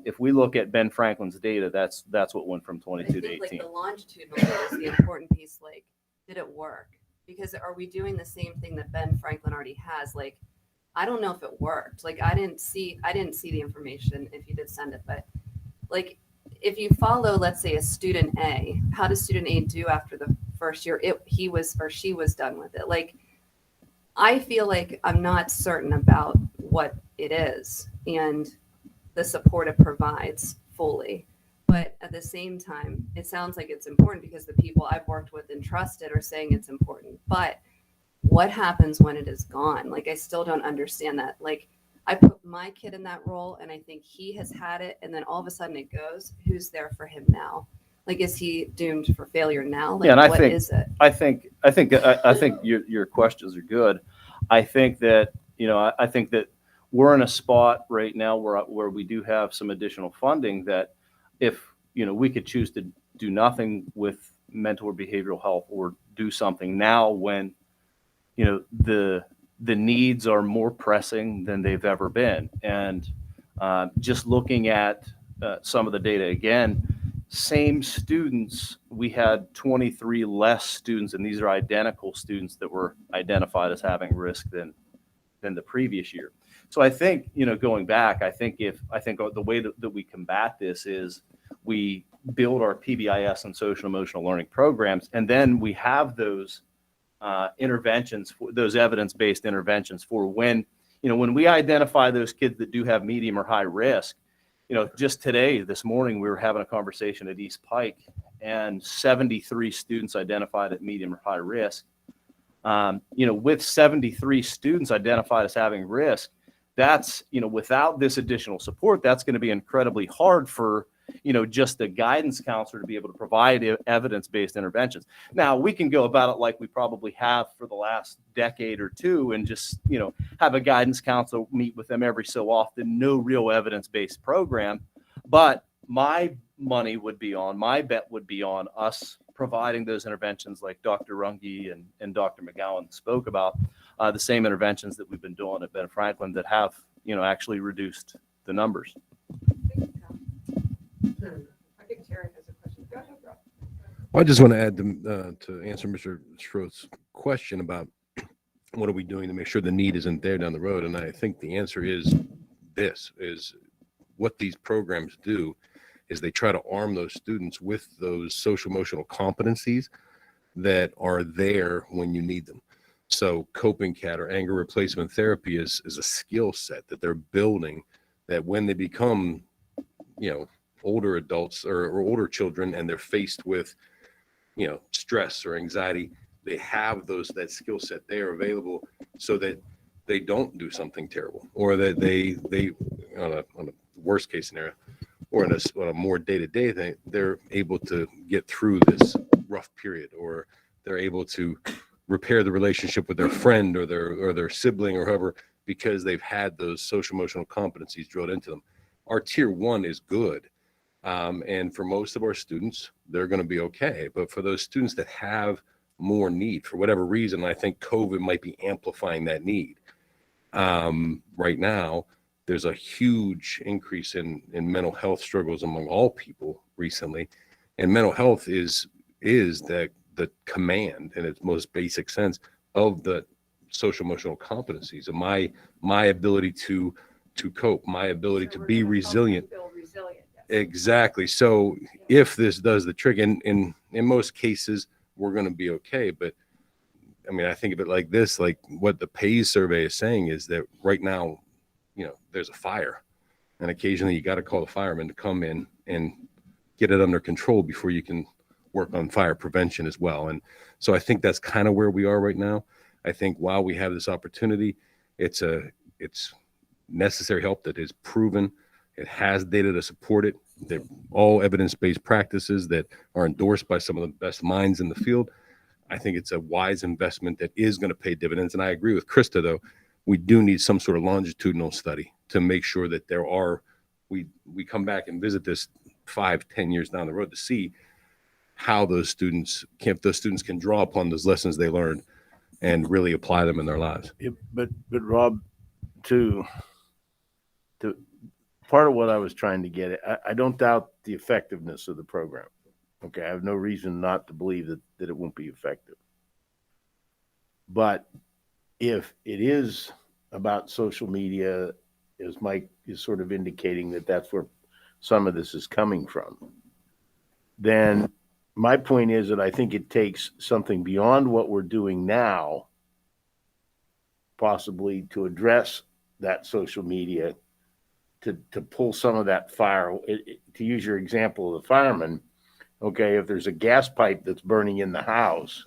If we look at Ben Franklin's data, that's what went from 22 to 18. Like the longitudinal data is the important piece. Like, did it work? Because are we doing the same thing that Ben Franklin already has? Like, I don't know if it worked. Like, I didn't see the information if you did send it, but like, if you follow, let's say, a student A, how does student A do after the first year? He was or she was done with it. Like, I feel like I'm not certain about what it is and the support it provides fully. But at the same time, it sounds like it's important because the people I've worked with and trusted are saying it's important. But what happens when it is gone? Like, I still don't understand that. Like, I put my kid in that role and I think he has had it, and then all of a sudden it goes. Who's there for him now? Like, is he doomed for failure now? Like, Yeah, and what is it? I think your questions are good. I think that I think that we're in a spot right now where we do have some additional funding that if we could choose to do nothing with mental or behavioral health, or do something now when the needs are more pressing than they've ever been. And just looking at some of the data again, same students, we had 23 less students, and these are identical students that were identified as having risk than the previous year. So I think, going back, I think the way that we combat this is we build our PBIS and social emotional learning programs, and then we have those interventions, those evidence-based interventions for when we identify those kids that do have medium or high risk. Just this morning, we were having a conversation at East Pike, and 73 students identified at medium or high risk. With 73 students identified as having risk, that's, without this additional support, that's going to be incredibly hard for, just a guidance counselor to be able to provide evidence-based interventions. Now, we can go about it like we probably have for the last decade or two and just, have a guidance counselor meet with them every so often, no real evidence-based program. But my bet would be on us providing those interventions like Dr. Runge and Dr. McGowan spoke about, the same interventions that we've been doing at Ben Franklin that have, actually reduced the numbers. I think Terry has a question. Go ahead, Rob. I just want to add to answer Mr. Schroeth's question about what are we doing to make sure the need isn't there down the road. And I think the answer is what these programs do is they try to arm those students with those social emotional competencies that are there when you need them. So coping cat or anger replacement therapy is a skill set that they're building, that when they become, older adults or older children and they're faced with, stress or anxiety, they have that skill set there available so that they don't do something terrible, or that they on a worst case scenario, or on a more day-to-day thing, they're able to get through this rough period, or they're able to repair the relationship with their friend or their sibling or whoever, because they've had those social emotional competencies drilled into them. Our tier 1 is good. And for most of our students, they're going to be okay. But for those students that have more need for whatever reason, I think COVID might be amplifying that need. Right now, there's a huge increase in mental health struggles among all people recently. And mental health is the command in its most basic sense of the social emotional competencies of my ability to cope, my ability to be resilient. Build resilient. Yes. Exactly. So if this does the trick, and in most cases, we're going to be okay. But I mean, I think of it like this, like what the PAYS survey is saying is that right now, there's a fire, and occasionally you got to call the firemen to come in and get it under control before you can work on fire prevention as well. And so I think that's kind of where we are right now. I think while we have this opportunity, it's necessary help that is proven. It has data to support it. They're all evidence-based practices that are endorsed by some of the best minds in the field. I think it's a wise investment that is going to pay dividends. And I agree with Krista, though, we do need some sort of longitudinal study to make sure that we come back and visit this 5-10 years down the road to see how if those students can draw upon those lessons they learned and really apply them in their lives. Yeah, but Rob, to part of what I was trying to get at, I don't doubt the effectiveness of the program. Okay, I have no reason not to believe that it won't be effective. But if it is about social media, as Mike is sort of indicating that that's where some of this is coming from, then my point is that I think it takes something beyond what we're doing now, possibly to address that social media, to pull some of that fire. To use your example of the fireman, okay, if there's a gas pipe that's burning in the house,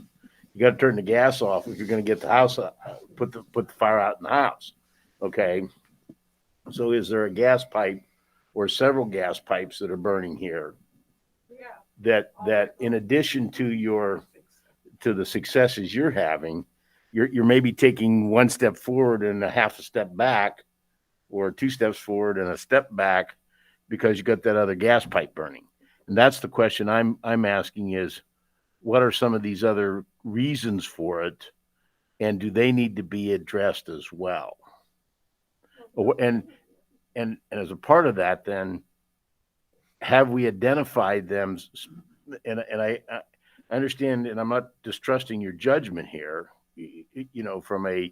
you got to turn the gas off if you're going to get the house up, put the fire out in the house. Okay, so is there a gas pipe or several gas pipes that are burning here? Yeah. That in addition to the successes you're having, you're maybe taking one step forward and a half a step back, or 2 steps forward and a step back, because you got that other gas pipe burning. And that's the question I'm asking is, what are some of these other reasons for it, and do they need to be addressed as well? And as a part of that, then, have we identified them? And I understand, and I'm not distrusting your judgment here, from a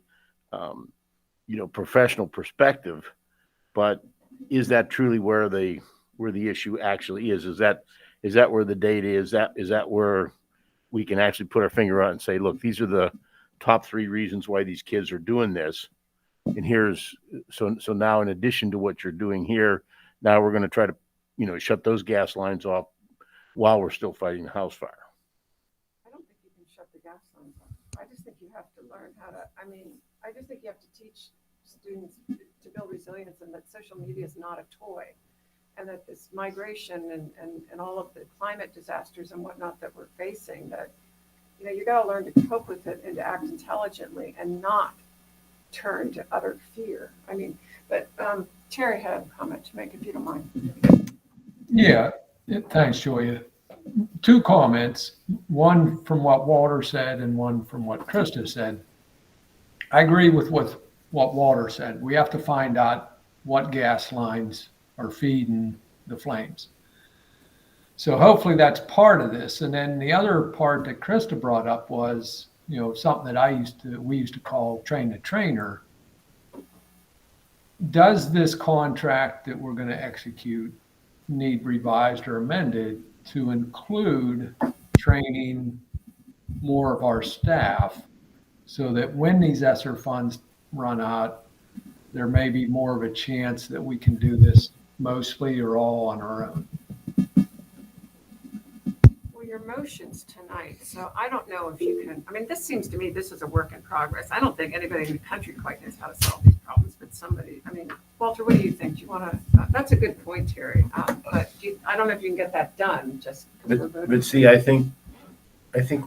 professional perspective, but is that truly where the issue actually is? Is that where the data is? Is that where we can actually put our finger on and say, look, these are the top 3 reasons why these kids are doing this, and so now, in addition to what you're doing here, now we're going to try to shut those gas lines off while we're still fighting the house fire. I don't think you can shut the gas lines off. I just think you have to learn I just think you have to teach students to build resilience, and that social media is not a toy, and that this migration and all of the climate disasters and whatnot that we're facing, that, you got to learn to cope with it and to act intelligently and not turn to utter fear. But Terry had a comment to make, if you don't mind. Yeah, thanks, Julia. 2 comments, one from what Walter said and one from what Krista said. I agree with what Walter said. We have to find out what gas lines are feeding the flames. So hopefully that's part of this. And then the other part that Krista brought up was, something that we used to call train the trainer. Does this contract that we're going to execute need revised or amended to include training more of our staff so that when these ESSER funds run out, there may be more of a chance that we can do this mostly or all on our own. Well, your motion's tonight, so I don't know if you can, I mean, this seems to me, this is a work in progress. I don't think anybody in the country quite knows how to solve these problems, but somebody, I mean, Walter, what do you think? Do you want to, that's a good point, Terry. But I don't know if you can get that done, just because we're voting. But see, I think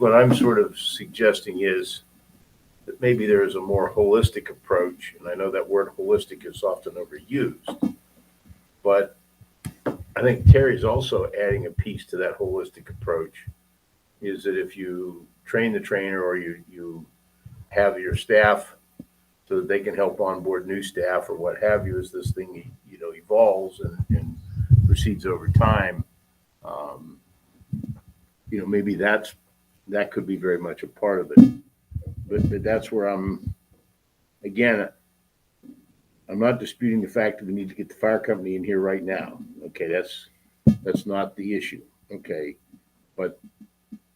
what I'm sort of suggesting is that maybe there is a more holistic approach, and I know that word holistic is often overused, but I think Terry's also adding a piece to that holistic approach, is that if you train the trainer or you have your staff so that they can help onboard new staff or what have you, as this thing, evolves and proceeds over time, maybe that could be very much a part of it. But that's where I'm not disputing the fact that we need to get the fire company in here right now. Okay, that's not the issue. Okay, but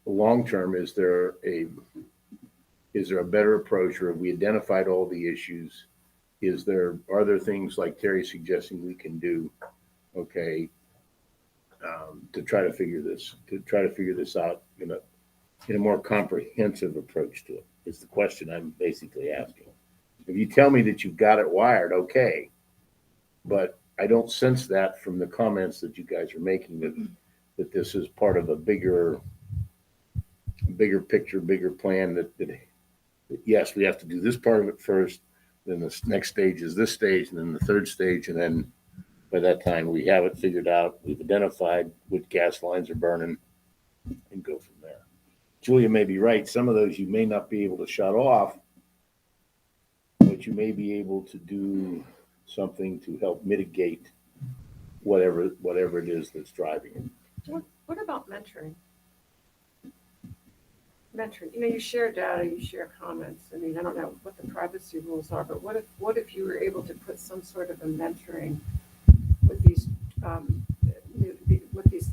long term, is there a better approach, or have we identified all the issues? Are there things like Terry's suggesting we can do? Okay, to try to figure this out in a more comprehensive approach to it, is the question I'm basically asking. If you tell me that you've got it wired, okay, but I don't sense that from the comments that you guys are making, that this is part of a bigger picture, bigger plan, that yes, we have to do this part of it first, then the next stage is this stage, and then the third stage, and then by that time we have it figured out, we've identified which gas lines are burning, and go from there. Julia may be right. Some of those you may not be able to shut off, but you may be able to do something to help mitigate whatever it is that's driving it. What about mentoring? You share data, you share comments. I mean, I don't know what the privacy rules are, but what if you were able to put some sort of a mentoring with these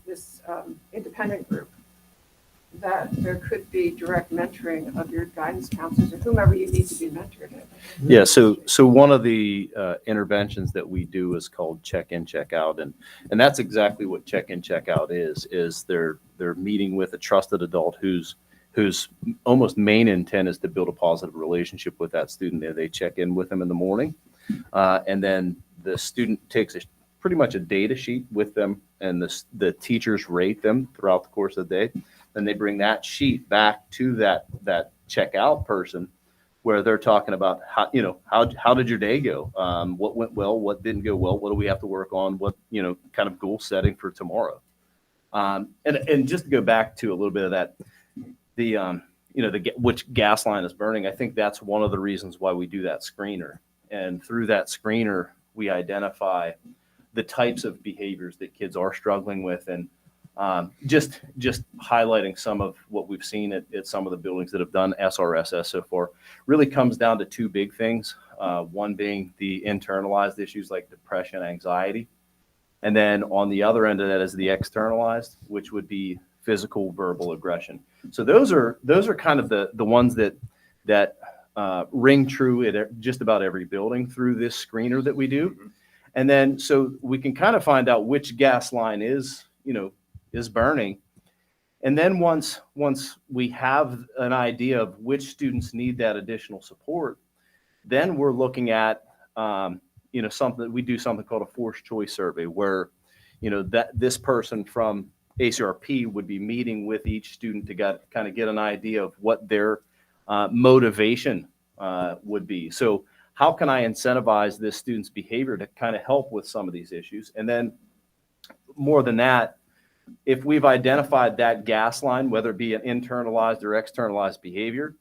this independent group, that there could be direct mentoring of your guidance counselors or whomever you need to be mentored in? Yeah, so one of the interventions that we do is called check-in, check-out, and that's exactly what check-in, check-out is they're meeting with a trusted adult whose almost main intent is to build a positive relationship with that student. They check in with them in the morning, and then the student takes pretty much a data sheet with them, and the teachers rate them throughout the course of the day. Then they bring that sheet back to that checkout person, where they're talking about how did your day go? What went well? What didn't go well? What do we have to work on? What kind of goal setting for tomorrow? And just to go back to a little bit of that, which gas line is burning. I think that's one of the reasons why we do that screener. And through that screener, we identify the types of behaviors that kids are struggling with, and just highlighting some of what we've seen at some of the buildings that have done SRSS so far. Really comes down to two big things. One being the internalized issues like depression, anxiety. And then on the other end of that is the externalized, which would be physical, verbal aggression. So those are kind of the ones that ring true at just about every building through this screener that we do. And then so we can kind of find out which gas line is burning. And then once we have an idea of which students need that additional support, then we're looking at we do something called a forced choice survey, where that this person from ACRP would be meeting with each student to get an idea of what their motivation would be. So how can I incentivize this student's behavior to kind of help with some of these issues? And then more than that, if we've identified that gas line, whether it be an internalized or externalized behavior,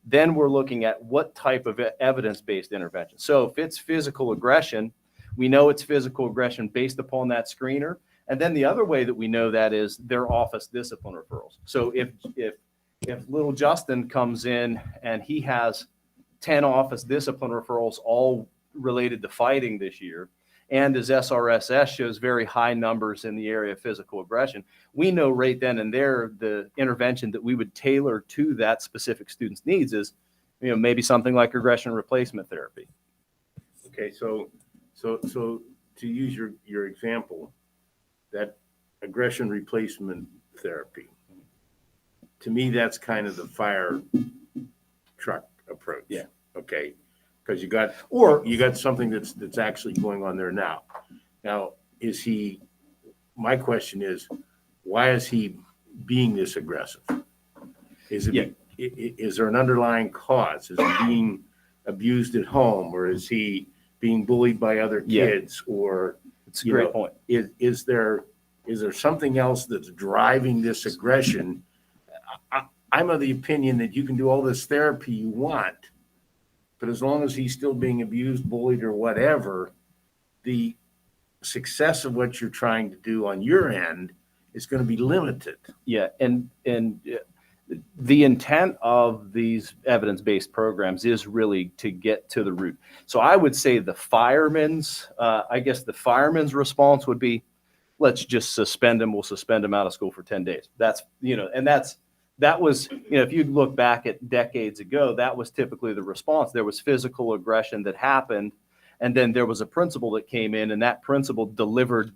then we're looking at what type of evidence-based intervention. So if it's physical aggression, we know it's physical aggression based upon that screener. And then the other way that we know that is their office discipline referrals. So if little Justin comes in and he has 10 office discipline referrals all related to fighting this year, and as SRSS shows very high numbers in the area of physical aggression, we know right then and there the intervention that we would tailor to that specific student's needs is, maybe something like aggression replacement therapy. Okay, so to use your example, that aggression replacement therapy, to me, that's kind of the fire truck approach. Yeah. Okay, because you got something that's actually going on there now. Now, my question is, why is he being this aggressive? Is it, Yeah. Is there an underlying cause? Is he being abused at home, or is he being bullied by other Yeah. kids, or It's a great point. is there something else that's driving this aggression? I'm of the opinion that you can do all this therapy you want, but as long as he's still being abused, bullied, or whatever, the success of what you're trying to do on your end is going to be limited. Yeah, and the intent of these evidence-based programs is really to get to the root. So I would say the fireman's response would be, let's just suspend him. We'll suspend him out of school for 10 days. That was, if you look back at decades ago, that was typically the response. There was physical aggression that happened, and then there was a principal that came in, and that principal delivered,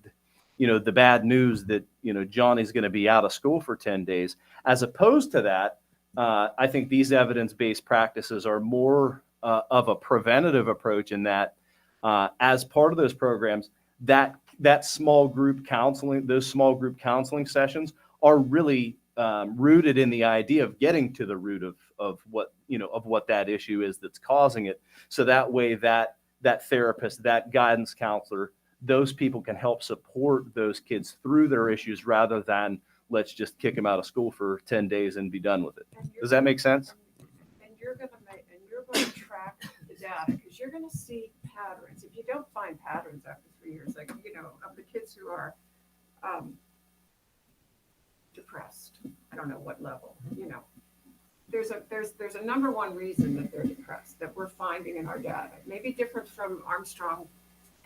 the bad news that, Johnny's going to be out of school for 10 days. As opposed to that, I think these evidence-based practices are more of a preventative approach in that as part of those programs, that small group counseling, those small group counseling sessions are really rooted in the idea of getting to the root of what that issue is that's causing it. So that way that therapist, that guidance counselor, those people can help support those kids through their issues rather than let's just kick them out of school for 10 days and be done with it. Does that make sense? And you're going to track the data because you're going to see patterns. If you don't find patterns after 3 years, like, of the kids who are depressed, I don't know what level, there's a number one reason that they're depressed that we're finding in our data. It may be different from Armstrong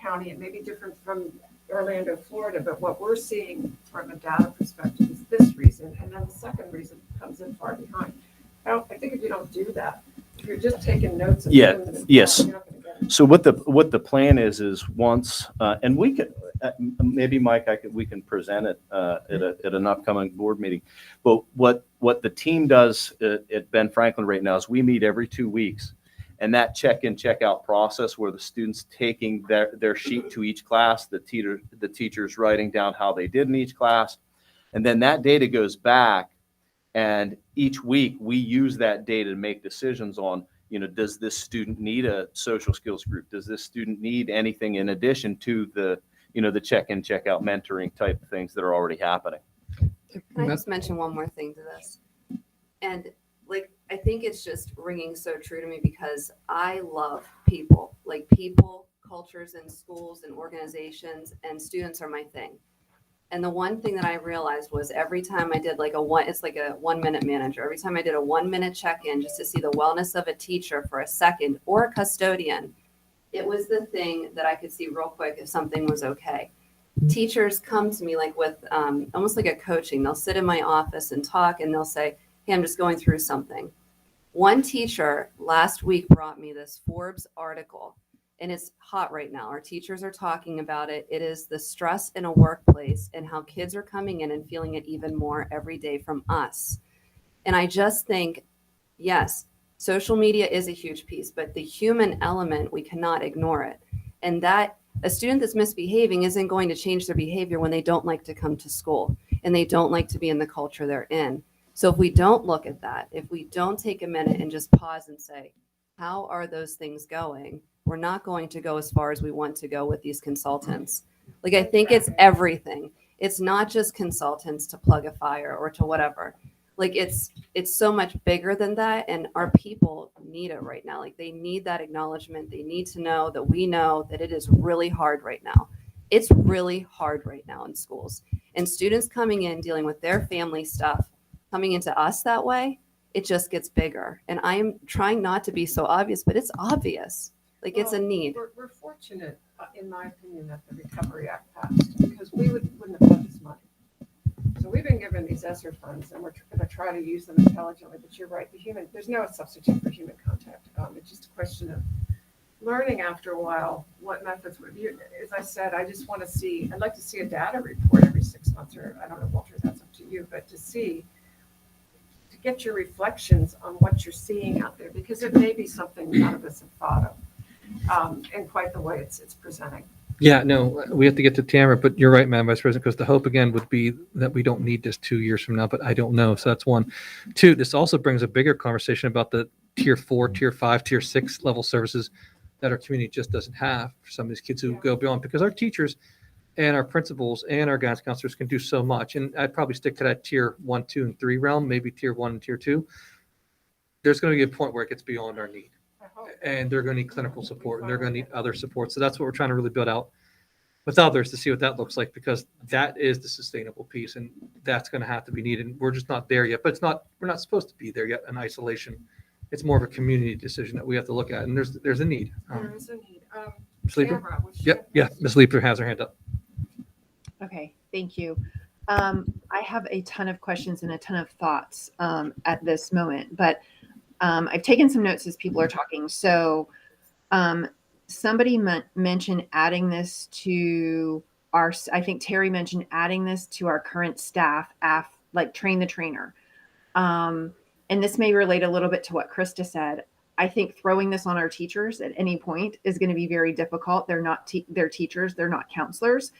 County, it may be different from Orlando, Florida, but what we're seeing from a data perspective is this reason, and then the second reason comes in far behind. I think if you don't do that, if you're just taking notes and doing it, yes. you're not going to get it. So what the plan is once, and we could, maybe Mike, we can present it at an upcoming board meeting. But what the team does at Ben Franklin right now is we meet every 2 weeks, and that check-in, check-out process where the students taking their sheet to each class, the teacher's writing down how they did in each class, and then that data goes back, and each week we use that data to make decisions on, does this student need a social skills group? Does this student need anything in addition to the check-in, check-out mentoring type of things that are already happening? Can I just mention one more thing to this? And I think it's just ringing so true to me because I love people, cultures and schools and organizations, and students are my thing. And the one thing that I realized was every time I did it's like a 1 minute manager. Every time I did a 1 minute check-in just to see the wellness of a teacher for a second or a custodian, it was the thing that I could see real quick if something was okay. Teachers come to me with almost like a coaching. They'll sit in my office and talk, and they'll say, hey, I'm just going through something. One teacher last week brought me this Forbes article, and it's hot right now. Our teachers are talking about it. It is the stress in a workplace and how kids are coming in and feeling it even more every day from us. And I just think, yes, social media is a huge piece, but the human element, we cannot ignore it. And that a student that's misbehaving isn't going to change their behavior when they don't like to come to school and they don't like to be in the culture they're in. So if we don't look at that, if we don't take a minute and just pause and say, how are those things going? We're not going to go as far as we want to go with these consultants. I think it's everything. It's not just consultants to plug a fire or to whatever. It's so much bigger than that. And our people need it right now. They need that acknowledgement. They need to know that we know that it is really hard right now. It's really hard right now in schools. And students coming in, dealing with their family stuff, coming into us that way, it just gets bigger. And I am trying not to be so obvious, but it's obvious. It's a need. We're fortunate in my opinion, that the Recovery Act passed, because we wouldn't have had this money. So we've been given these ESSER funds, and we're going to try to use them intelligently. But you're right, there's no substitute for human contact. It's just a question of learning after a while what methods would you. As I said, I'd like to see a data report every 6 months, or I don't know, Walter, that's up to you, but to get your reflections on what you're seeing out there, because it may be something none of us have thought of, in quite the way it's presenting. Yeah, no, we have to get to Tamara, but you're right, Madam Vice President, because the hope again would be that we don't need this 2 years from now, but I don't know. So that's one. Two, this also brings a bigger conversation about the tier 4, tier 5, tier 6 level services that our community just doesn't have for some of these kids who go beyond, because our teachers and our principals and our guidance counselors can do so much. And I'd probably stick to that tier 1, 2, and 3 realm, maybe tier 1 and tier 2. There's going to be a point where it gets beyond our need. And they're going to need clinical support, and they're going to need other support. So that's what we're trying to really build out with others to see what that looks like, because that is the sustainable piece, and that's going to have to be needed. And we're just not there yet, but we're not supposed to be there yet in isolation. It's more of a community decision that we have to look at, and there's a need. There is a need. Ms. Leeper? Tamara, what's Yep, your- yeah, Ms. Leeper has her hand up. Okay, thank you. I have a ton of questions and a ton of thoughts at this moment, but I've taken some notes as people are talking. So somebody mentioned adding this to I think Terry mentioned adding this to our current staff, like train the trainer. And this may relate a little bit to what Krista said. I think throwing this on our teachers at any point is going to be very difficult. They're not they're teachers, they're not counselors.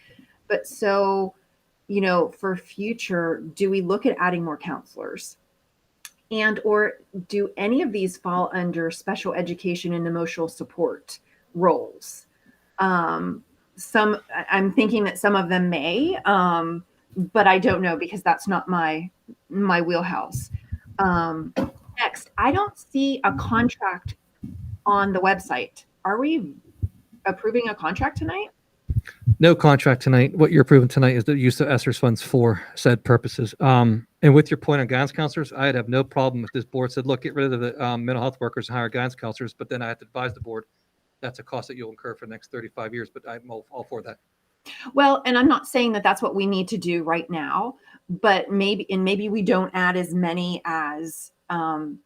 But so, for future, do we look at adding more counselors? And or do any of these fall under special education and emotional support roles? I'm thinking that some of them may, but I don't know, because that's not my wheelhouse. Next, I don't see a contract on the website. Are we approving a contract tonight? No contract tonight. What you're approving tonight is the use of ESSER's funds for said purposes. And with your point on guidance counselors, I'd have no problem if this board said, look, get rid of the mental health workers and hire guidance counselors, but then I have to advise the board that's a cost that you'll incur for the next 35 years, but I'm all for that. Well, and I'm not saying that that's what we need to do right now, but maybe we don't add as many as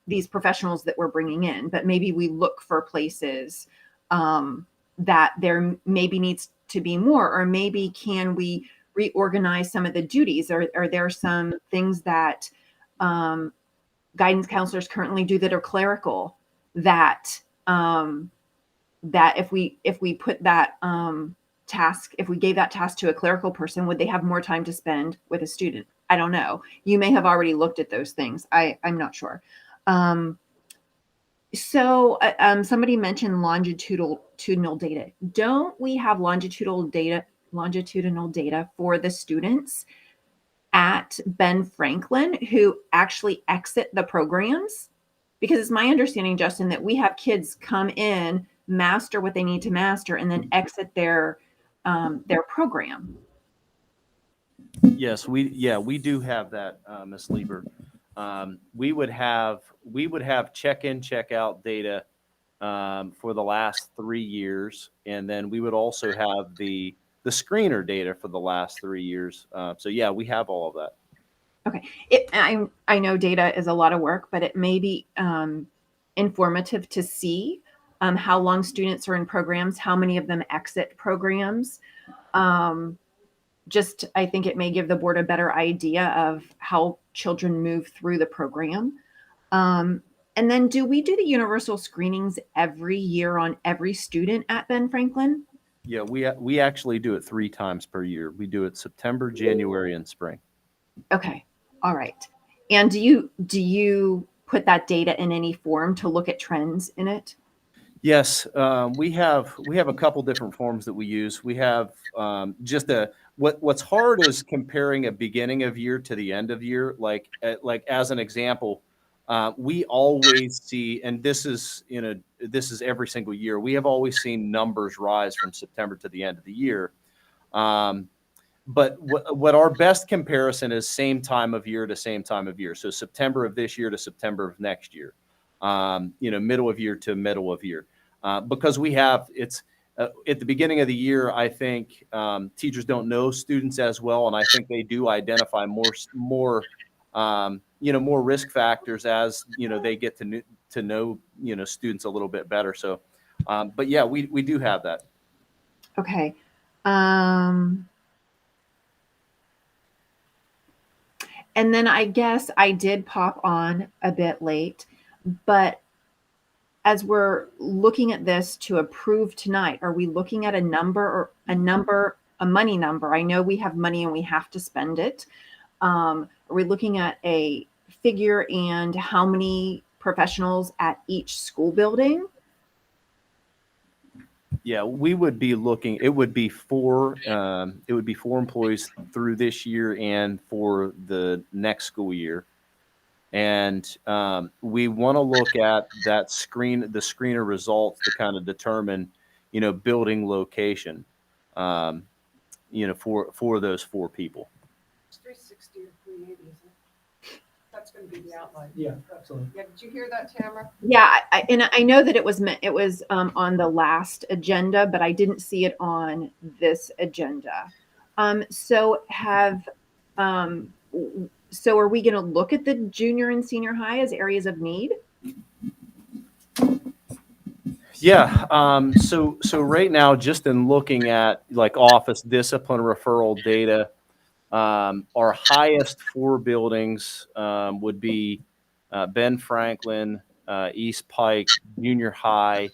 these professionals that we're bringing in, but maybe we look for places that there maybe needs to be more, or maybe can we reorganize some of the duties? Are there some things that guidance counselors currently do that are clerical that if we put that task, if we gave that task to a clerical person, would they have more time to spend with a student? I don't know. You may have already looked at those things. I'm not sure. So somebody mentioned longitudinal data. Don't we have longitudinal data for the students at Ben Franklin who actually exit the programs? Because it's my understanding, Justin, that we have kids come in, master what they need to master, and then exit their program. Yes, we do have that, Ms. Lieber. We would have check-in, check-out data for the last 3 years, and then we would also have the screener data for the last 3 years. So yeah, we have all of that. Okay, I know data is a lot of work, but it may be informative to see how long students are in programs, how many of them exit programs. I think it may give the board a better idea of how children move through the program. And then do we do the universal screenings every year on every student at Ben Franklin? Yeah, we actually do it 3 times per year. We do it September, January, and spring. Okay, all right. And do you put that data in any form to look at trends in it? Yes, we have a couple different forms that we use. We have what's hard is comparing a beginning of year to the end of year. Like as an example, we always see, and this is every single year. We have always seen numbers rise from September to the end of the year. But what our best comparison is same time of year to same time of year. So September of this year to September of next year. Middle of year to middle of year, because we have at the beginning of the year, I think teachers don't know students as well, and I think they do identify more more risk factors as they get to know students a little bit better. So, but yeah, we do have that. Okay. And then I guess I did pop on a bit late, but as we're looking at this to approve tonight, are we looking at a money number? I know we have money and we have to spend it. Are we looking at a figure and how many professionals at each school building? Yeah, we would be looking. It would be four employees through this year and for the next school year. And we want to look at the screener results to kind of determine, building location, for those four people. It's 360 or 380, isn't it? That's going to be the outline. Yeah, absolutely. Yeah, did you hear that, Tamara? Yeah, I know that it was on the last agenda, but I didn't see it on this agenda. So are we going to look at the junior and senior high as areas of need? Yeah. So right now, just in looking at like office discipline referral data, our highest four buildings would be Ben Franklin, East Pike, Junior High,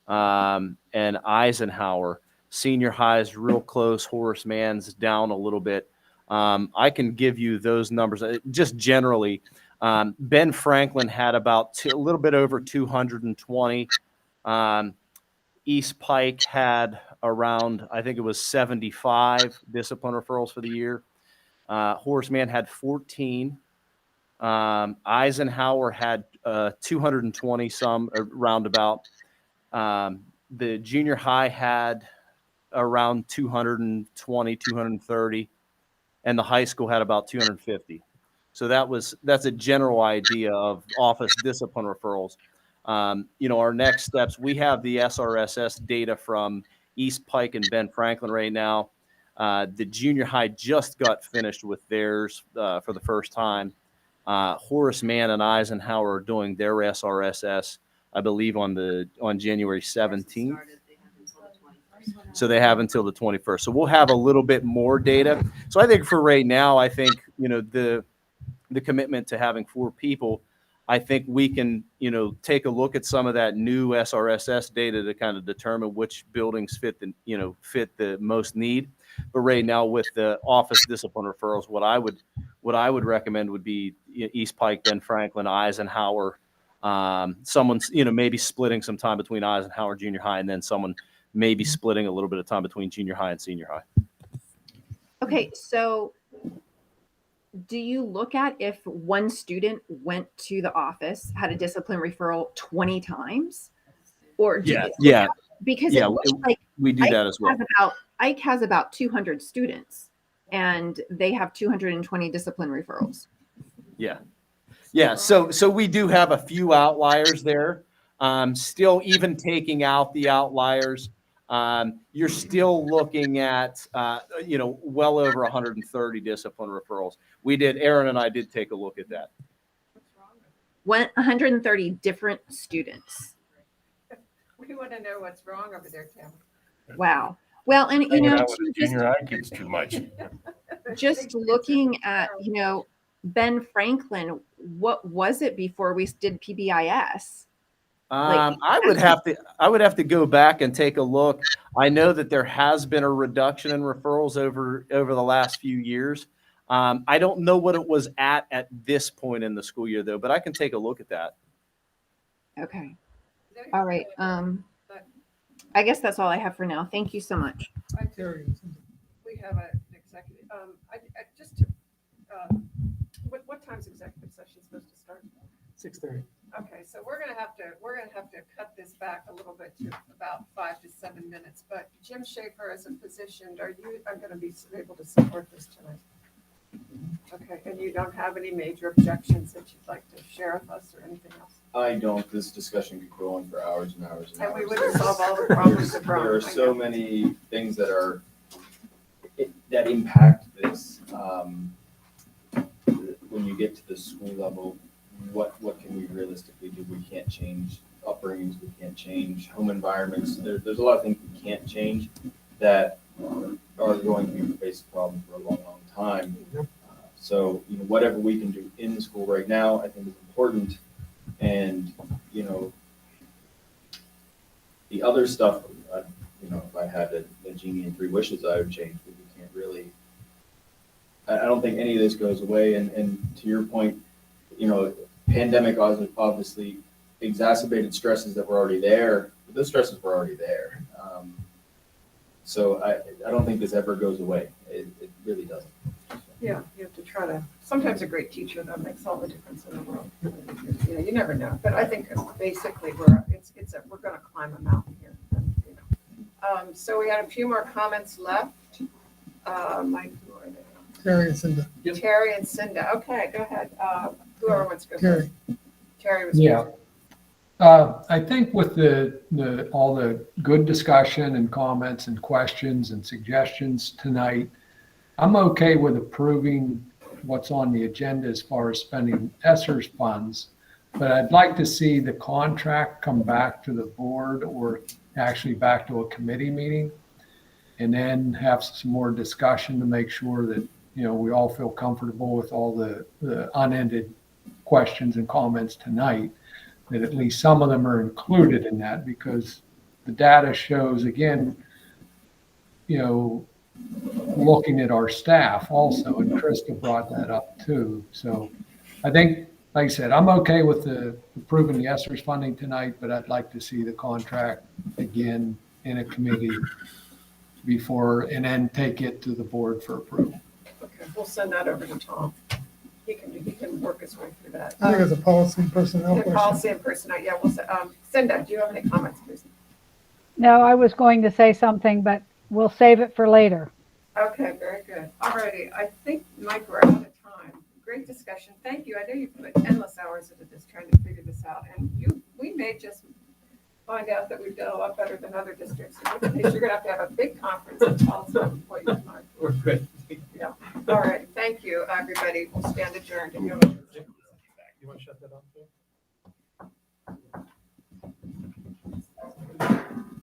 and Eisenhower. Senior High is real close. Horace Mann's down a little bit. I can give you those numbers just generally. Ben Franklin had about a little bit over 220. East Pike had around, I think it was 75 discipline referrals for the year. Horace Mann had 14. Eisenhower had 220 some roundabout. The junior high had around 220, 230, and the high school had about 250. So that's a general idea of office discipline referrals. Our next steps, we have the SRSS data from East Pike and Ben Franklin right now. The junior high just got finished with theirs for the first time. Horace Mann and Eisenhower are doing their SRSS, I believe, on January 17th. So they have until the 21st. So we'll have a little bit more data. So I think for right now, I think the commitment to having four people, I think we can take a look at some of that new SRSS data to kind of determine which buildings fit the most need. But right now, with the office discipline referrals, what I would recommend would be East Pike, Ben Franklin, Eisenhower. Someone's maybe splitting some time between Eisenhower Junior High, and then someone maybe splitting a little bit of time between junior high and senior high. Okay, so do you look at if one student went to the office, had a discipline referral 20 times? Or Yeah. Because Yeah, it looks like we do that as well. Ike has about 200 students and they have 220 discipline referrals. Yeah. So we do have a few outliers there. Still, even taking out the outliers, you're still looking at, well over 130 discipline referrals. Aaron and I did take a look at that. 130 different students. We want to know what's wrong over there, Tamara. Wow. Well, and Junior high kids too much. just looking at, Ben Franklin, what was it before we did PBIS? I would have to go back and take a look. I know that there has been a reduction in referrals over the last few years. I don't know what it was at this point in the school year, though, but I can take a look at that. Okay. All right. I guess that's all I have for now. Thank you so much. We have an executive. What time's executive session supposed to start? 6:30. Okay, so we're gonna have to cut this back a little bit to about 5 to 7 minutes. But Jim Schaefer, as a physician, are going to be able to support this tonight? Okay, and you don't have any major objections that you'd like to share with us or anything else? I don't. This discussion could go on for hours and hours and And we hours. wouldn't solve all the problems that There are brought. so many things that are that impact this. When you get to the school level, what can we realistically do? We can't change upbringings. We can't change home environments. There's a lot of things we can't change that are going to be the basic problem for a long, long time. So, whatever we can do in the school right now, I think is important. And, the other stuff, if I had a genie and 3 wishes, I would change, but we can't really. I don't think any of this goes away. And to your point, pandemic obviously exacerbated stresses that were already there, but those stresses were already there. So I don't think this ever goes away. It really doesn't. Yeah, you have to try to, sometimes a great teacher, that makes all the difference in the world. You never know, but I think basically we're going to climb a mountain here. So we had a few more comments left. Mike, who are they? Terry and Cinda. Terry and Cinda. Okay, go ahead. Whoever wants to go Terry. first. Terry was. Yeah. I think with all the good discussion and comments and questions and suggestions tonight, I'm okay with approving what's on the agenda as far as spending ESSER's funds, but I'd like to see the contract come back to the board or actually back to a committee meeting, and then have some more discussion to make sure that, we all feel comfortable with all the unended questions and comments tonight, that at least some of them are included in that, because the data shows, again, looking at our staff also, and Krista brought that up too. So I think, like I said, I'm okay with approving the ESSER's funding tonight, but I'd like to see the contract again in a committee before, and then take it to the board for approval. Okay, we'll send that over to Tom. He can work his way through that. I think it's a policy and personnel The question. policy and personnel, yeah, we'll, Cinda, do you have any comments, please? No, I was going to say something, but we'll save it for later. Okay, very good. All righty, I think, Mike, we're out of time. Great discussion. Thank you. I know you put endless hours into this, trying to figure this out, and we may just find out that we've done a lot better than other districts. In which case, you're gonna have to have a big conference and tell us what you've learned. We're good. Yeah. All right. Thank you, everybody. We'll stand adjourned. You want to shut that off?